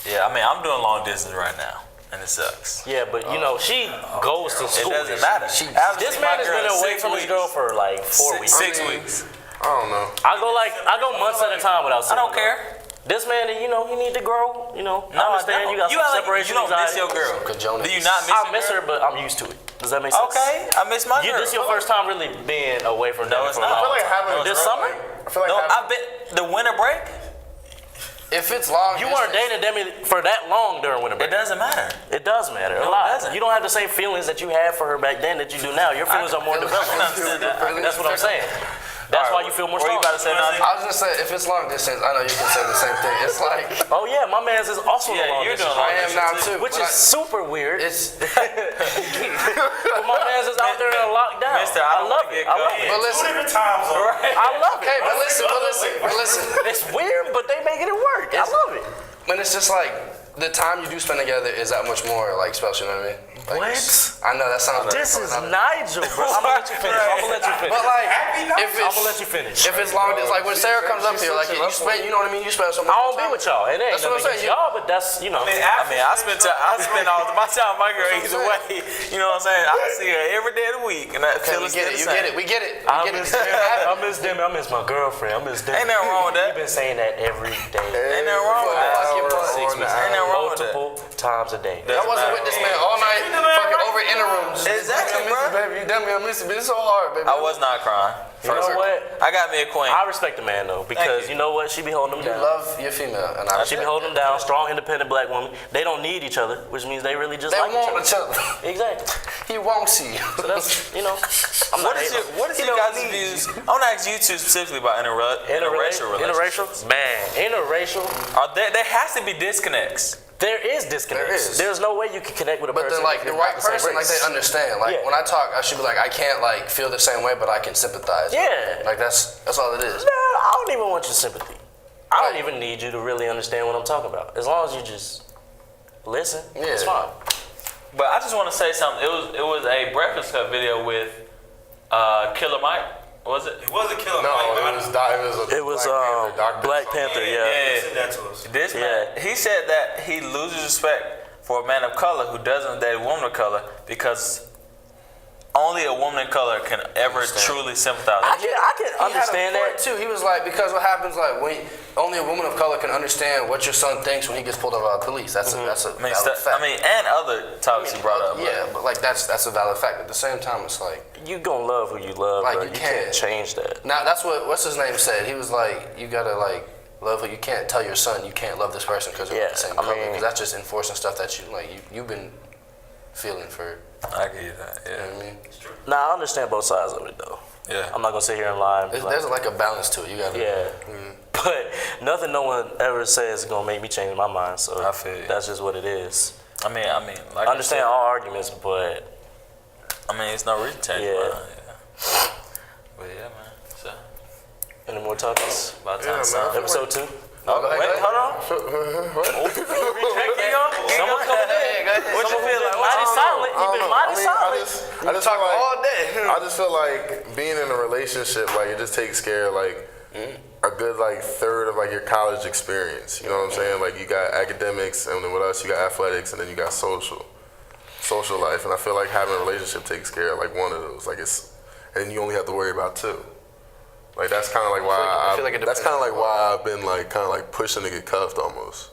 Speaker 2: Yeah, I mean I'm doing long distance right now, and it sucks.
Speaker 3: Yeah, but she goes to
Speaker 2: It
Speaker 3: school.
Speaker 2: doesn't matter.
Speaker 3: This man has been away from his girl for like 4 weeks.
Speaker 2: 6 weeks.
Speaker 4: I don't know.
Speaker 3: I go months at a time without
Speaker 2: I
Speaker 3: seeing
Speaker 2: don't
Speaker 3: her.
Speaker 2: care.
Speaker 3: This man, he need to grow. I
Speaker 2: No,
Speaker 3: understand you got some
Speaker 2: act like
Speaker 3: separation
Speaker 2: you don't miss
Speaker 3: anxiety.
Speaker 2: your girl.
Speaker 5: Cajonas.
Speaker 2: Do you not miss
Speaker 3: I
Speaker 2: your
Speaker 3: miss
Speaker 2: girl?
Speaker 3: her, but I'm used to it. Does that make sense?
Speaker 2: Okay, I miss my girl.
Speaker 3: This your first time really being away from them
Speaker 2: it's
Speaker 3: for a
Speaker 2: not.
Speaker 3: long
Speaker 4: I feel like
Speaker 3: time.
Speaker 4: having a
Speaker 3: This
Speaker 4: girl,
Speaker 3: summer?
Speaker 4: I feel like
Speaker 2: No,
Speaker 4: having,
Speaker 2: I've been the winter break.
Speaker 5: If it's long,
Speaker 3: You weren't dating Demi for that long during winter
Speaker 2: It
Speaker 3: break.
Speaker 2: doesn't matter.
Speaker 3: It does matter a
Speaker 2: No, it
Speaker 3: lot.
Speaker 2: doesn't.
Speaker 3: You don't have the same feelings that you had for her back then that you do now. Your feelings are more developed. That's what I'm saying. That's why you feel more
Speaker 2: What you
Speaker 3: strong.
Speaker 2: about to say, Nazi?
Speaker 5: I was gonna say if it's long distance, I know you can say the same thing. It's like
Speaker 3: Oh yeah, my man's is also
Speaker 2: Yeah,
Speaker 3: the long
Speaker 2: you're
Speaker 3: distance,
Speaker 2: doing long
Speaker 5: I am now too,
Speaker 3: which
Speaker 5: but
Speaker 3: is super weird.
Speaker 5: it's.
Speaker 3: But my man's is out there in lockdown.
Speaker 2: Mister, I don't
Speaker 3: love
Speaker 2: wanna
Speaker 3: it.
Speaker 2: get
Speaker 3: I love
Speaker 2: caught
Speaker 3: it.
Speaker 5: But
Speaker 1: Two
Speaker 5: listen,
Speaker 1: different time zones.
Speaker 3: I love it.
Speaker 5: okay, but listen.
Speaker 3: It's weird, but they making it work. I love it.
Speaker 5: When it's just like the time you do spend together is that much more like special. You know what I mean? Like,
Speaker 3: What?
Speaker 5: I know that sounds.
Speaker 3: This is Nigel, bro. I'm gonna let you finish.
Speaker 5: But like, if
Speaker 3: I'm
Speaker 5: it's
Speaker 3: gonna let you finish.
Speaker 5: if it's long distance, like when Sarah comes up here, like you spend, you know what I mean? You spend so much.
Speaker 3: I don't be with y'all. It ain't
Speaker 5: That's what I'm
Speaker 3: nothing
Speaker 5: saying.
Speaker 3: against y'all, but that's
Speaker 2: I spend all my time with my girl either way. You know what I'm saying? I see her every day of the week, and that
Speaker 5: Okay,
Speaker 2: feels
Speaker 5: we get it.
Speaker 2: the
Speaker 5: You
Speaker 2: same.
Speaker 5: get it. We get it.
Speaker 3: I
Speaker 5: We get it.
Speaker 3: miss Demi. I miss my girlfriend. I miss Demi.
Speaker 2: Ain't nothing wrong with that.
Speaker 3: You've been saying that every day.
Speaker 2: Ain't nothing wrong with that. Ain't nothing wrong with that.
Speaker 3: Multiple times a day.
Speaker 5: I wasn't with this man all night, fucking over in the room. Just,
Speaker 2: Exactly,
Speaker 5: I miss
Speaker 2: bro.
Speaker 5: you, baby. You done me. I miss you, but it's so hard, baby.
Speaker 2: I was not crying.
Speaker 3: You know what?
Speaker 2: I got me a queen.
Speaker 3: I respect the man though, because you know what? She be holding them
Speaker 5: You
Speaker 3: down.
Speaker 5: love your female, and
Speaker 3: She be holding them down. Strong, independent black woman. They don't need each other, which means they really just
Speaker 5: They
Speaker 3: like
Speaker 5: want
Speaker 3: each
Speaker 5: each
Speaker 3: other.
Speaker 5: other.
Speaker 3: Exactly.
Speaker 5: He won't see.
Speaker 3: So that's, you know. I'm
Speaker 2: What
Speaker 3: not
Speaker 2: is
Speaker 3: hating.
Speaker 2: what is your guys' views? I want to ask you two specifically about interracial relationships.
Speaker 3: Interracial? Man, interracial.
Speaker 2: There has to be disconnects.
Speaker 3: There is disconnects.
Speaker 5: There is.
Speaker 3: There's no way you can connect with a
Speaker 5: But
Speaker 3: person.
Speaker 5: then, like,
Speaker 3: if
Speaker 5: the
Speaker 3: you're
Speaker 5: right
Speaker 3: not same
Speaker 5: person, like,
Speaker 3: race.
Speaker 5: they understand. Like,
Speaker 3: Yeah.
Speaker 5: when I talk, I should be like, I can't, like, feel the same way, but I can sympathize.
Speaker 3: Yeah.
Speaker 5: Like, that's all it is.
Speaker 3: No, I don't even want your sympathy. I don't
Speaker 5: Right.
Speaker 3: even need you to really understand what I'm talking about. As long as you just listen, it's
Speaker 5: Yeah.
Speaker 3: fine.
Speaker 2: But I just want to say something. It was a Breakfast Club video with Killer Mike. Was it?
Speaker 1: It wasn't Killer
Speaker 4: No,
Speaker 1: Mike.
Speaker 3: It was Black Panther, yeah.
Speaker 2: Yeah.
Speaker 1: Send that to us.
Speaker 2: This man, he said that he loses respect for a man of color who doesn't date a woman of color because only a woman of color can ever truly sympathize.
Speaker 3: I can
Speaker 5: He
Speaker 3: understand
Speaker 5: had a point
Speaker 3: that.
Speaker 5: too. He was like, because what happens, like, when only a woman of color can understand what your son thinks when he gets pulled over by the police. That's a valid fact.
Speaker 2: And other topics he brought up.
Speaker 5: Yeah, but like that's a valid fact. At the same time, it's like,
Speaker 3: You gonna love who you love,
Speaker 5: Like,
Speaker 3: bro.
Speaker 5: you
Speaker 3: You can't
Speaker 5: can't.
Speaker 3: change that.
Speaker 5: now that's what's his name said. He was like, you gotta like love who you can't tell your son you can't love this person because they're
Speaker 3: Yeah,
Speaker 5: the same
Speaker 3: I
Speaker 5: color.
Speaker 3: mean-
Speaker 5: Because that's just enforcing stuff that you've been feeling for.
Speaker 2: I get you that.
Speaker 5: You know
Speaker 2: Yeah.
Speaker 5: what I mean?
Speaker 3: Nah, I understand both sides of it though.
Speaker 2: Yeah.
Speaker 3: I'm not gonna sit here and lie and be like,
Speaker 5: There's like a balance to it. You gotta.
Speaker 3: yeah. But nothing no one ever says is gonna make me change my mind. So
Speaker 2: I feel you.
Speaker 3: that's just what it is.
Speaker 2: I mean, like
Speaker 3: I understand all arguments, but
Speaker 2: it's no reason to change.
Speaker 3: Yeah.
Speaker 2: Yeah. But yeah, man. So
Speaker 3: any more topics?
Speaker 2: about
Speaker 4: Yeah,
Speaker 2: time.
Speaker 4: man.
Speaker 2: to sign.
Speaker 3: Episode 2.
Speaker 2: Oh, wait, hold on.
Speaker 3: Someone coming in.
Speaker 2: What you feel like?
Speaker 3: Mighty silent. You've been mighty silent.
Speaker 4: I just
Speaker 5: talk
Speaker 4: feel like,
Speaker 5: all day.
Speaker 4: I just feel like being in a relationship, like it just takes care of like a good like third of like your college experience. You know what I'm saying? Like you got academics, and then with us you got athletics, and then you got social life. And I feel like having a relationship takes care of like one of those. Like and you only have to worry about two. Like that's kind of like why
Speaker 5: I feel like it
Speaker 4: that's
Speaker 5: depends
Speaker 4: kind of like
Speaker 5: on
Speaker 4: why I've been like kind of like pushing to get cuffed almost.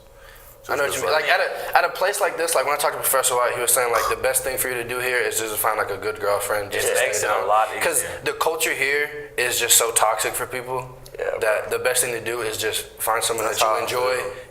Speaker 5: I know what you mean. Like at a place like this, like when I talked to Professor White, he was saying like the best thing for you to do here is just to find like a good girlfriend. Just
Speaker 2: It
Speaker 5: to
Speaker 2: makes
Speaker 5: stay
Speaker 2: it a
Speaker 5: down.
Speaker 2: lot
Speaker 5: Because
Speaker 2: easier.
Speaker 5: the culture here is just so toxic for people that the best thing to do is just find someone
Speaker 4: That's
Speaker 5: that
Speaker 4: how I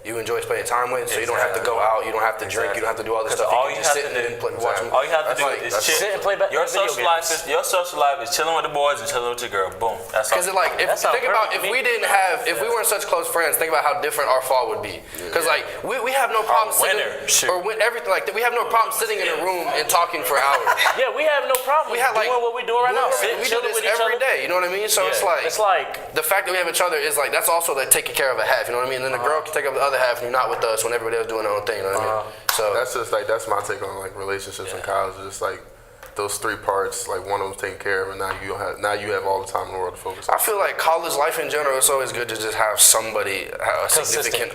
Speaker 5: you enjoy spending time with, so you don't have to go out, you don't have to drink, you don't have to do all this stuff.
Speaker 2: all
Speaker 5: You
Speaker 2: you
Speaker 5: can just
Speaker 2: have
Speaker 5: sit
Speaker 2: to
Speaker 5: and
Speaker 2: do-
Speaker 5: watch.
Speaker 2: All you have to do is
Speaker 5: That's
Speaker 2: chill.
Speaker 3: Sit and play
Speaker 2: Your
Speaker 3: video
Speaker 2: social life
Speaker 3: games.
Speaker 2: is chilling with the boys and chilling with your girl. Boom. That's all.
Speaker 5: Because like,
Speaker 3: That sounds
Speaker 5: think about
Speaker 3: perfect
Speaker 5: if
Speaker 3: to me.
Speaker 5: if we weren't such close friends, think about how different our fall would be. Because like we have no problem sitting
Speaker 2: winner.
Speaker 5: or win everything like that. We have no problem sitting in a room and talking for hours.
Speaker 3: Yeah, we have no problem
Speaker 5: We have like
Speaker 3: doing what we're doing right now. Sitting,
Speaker 5: we do
Speaker 3: chilling
Speaker 5: this
Speaker 3: with each
Speaker 5: every
Speaker 3: other.
Speaker 5: day. You know what I mean? So
Speaker 3: Yeah.
Speaker 5: it's like
Speaker 3: the
Speaker 5: the fact that we have each other is like that's also like taking care of a half. You know what I mean? And then the girl can take up the other half, and you're not with us when everybody else doing their own thing. You know what I mean? So
Speaker 4: That's just like that's my take on like relationships in college. It's just like those three parts, like one of them's taken care of, and now you have all the time in the world to focus on.
Speaker 5: I feel like college life in general, it's always good to just have somebody,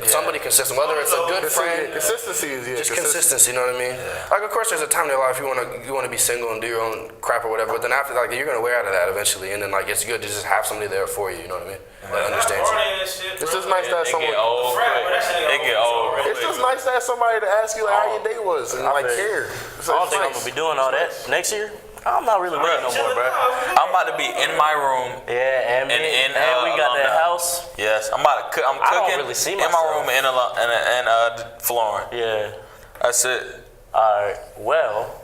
Speaker 5: somebody consistent, whether it's a good friend.
Speaker 4: Consistency is
Speaker 5: Just consistency, you know what I mean? Like, of course, there's a time in your life you wanna be single and do your own crap or whatever, but then after, like, you're gonna wear out of that eventually, and then like it's good to just have somebody there for you. You know what I mean? That understands you.
Speaker 4: It's just nice to have
Speaker 2: It
Speaker 4: someone.
Speaker 2: get old quick. It get old quick.
Speaker 4: It's just nice to have somebody to ask you like, how your day was and like care.
Speaker 3: I don't think I'm gonna be doing all that next year. I'm not really ready no more, bro.
Speaker 2: I'm about to be in my room.
Speaker 3: Yeah, and we got that house.
Speaker 2: Yes, I'm about to cook. I'm
Speaker 3: I don't
Speaker 2: cooking
Speaker 3: really see
Speaker 2: in my
Speaker 3: myself.
Speaker 2: room and flooring.
Speaker 3: Yeah.
Speaker 2: That's it.
Speaker 3: All right. Well,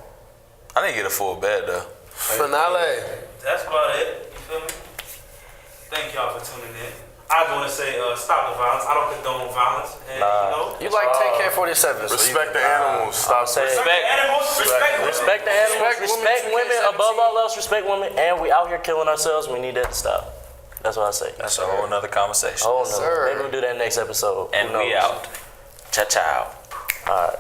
Speaker 2: I need to get a full bed though.
Speaker 4: Finale.
Speaker 1: That's about it. You feel me? Thank y'all for tuning in. I want to say stop the violence. I don't condone violence. And,
Speaker 5: You like Take Care 47. so
Speaker 4: Respect the animals. Stop.
Speaker 3: say
Speaker 1: respect animals.
Speaker 3: respect the animals, respect women
Speaker 5: 2K17.
Speaker 3: above all else. Respect women, and we out here killing ourselves. We need that to stop. That's what I say.
Speaker 2: That's a whole nother conversation.
Speaker 3: Oh no,
Speaker 5: sir.
Speaker 3: maybe we'll do that next episode.
Speaker 2: And
Speaker 3: Who
Speaker 2: we
Speaker 3: knows?
Speaker 2: out. Ciao, ciao.
Speaker 3: All right.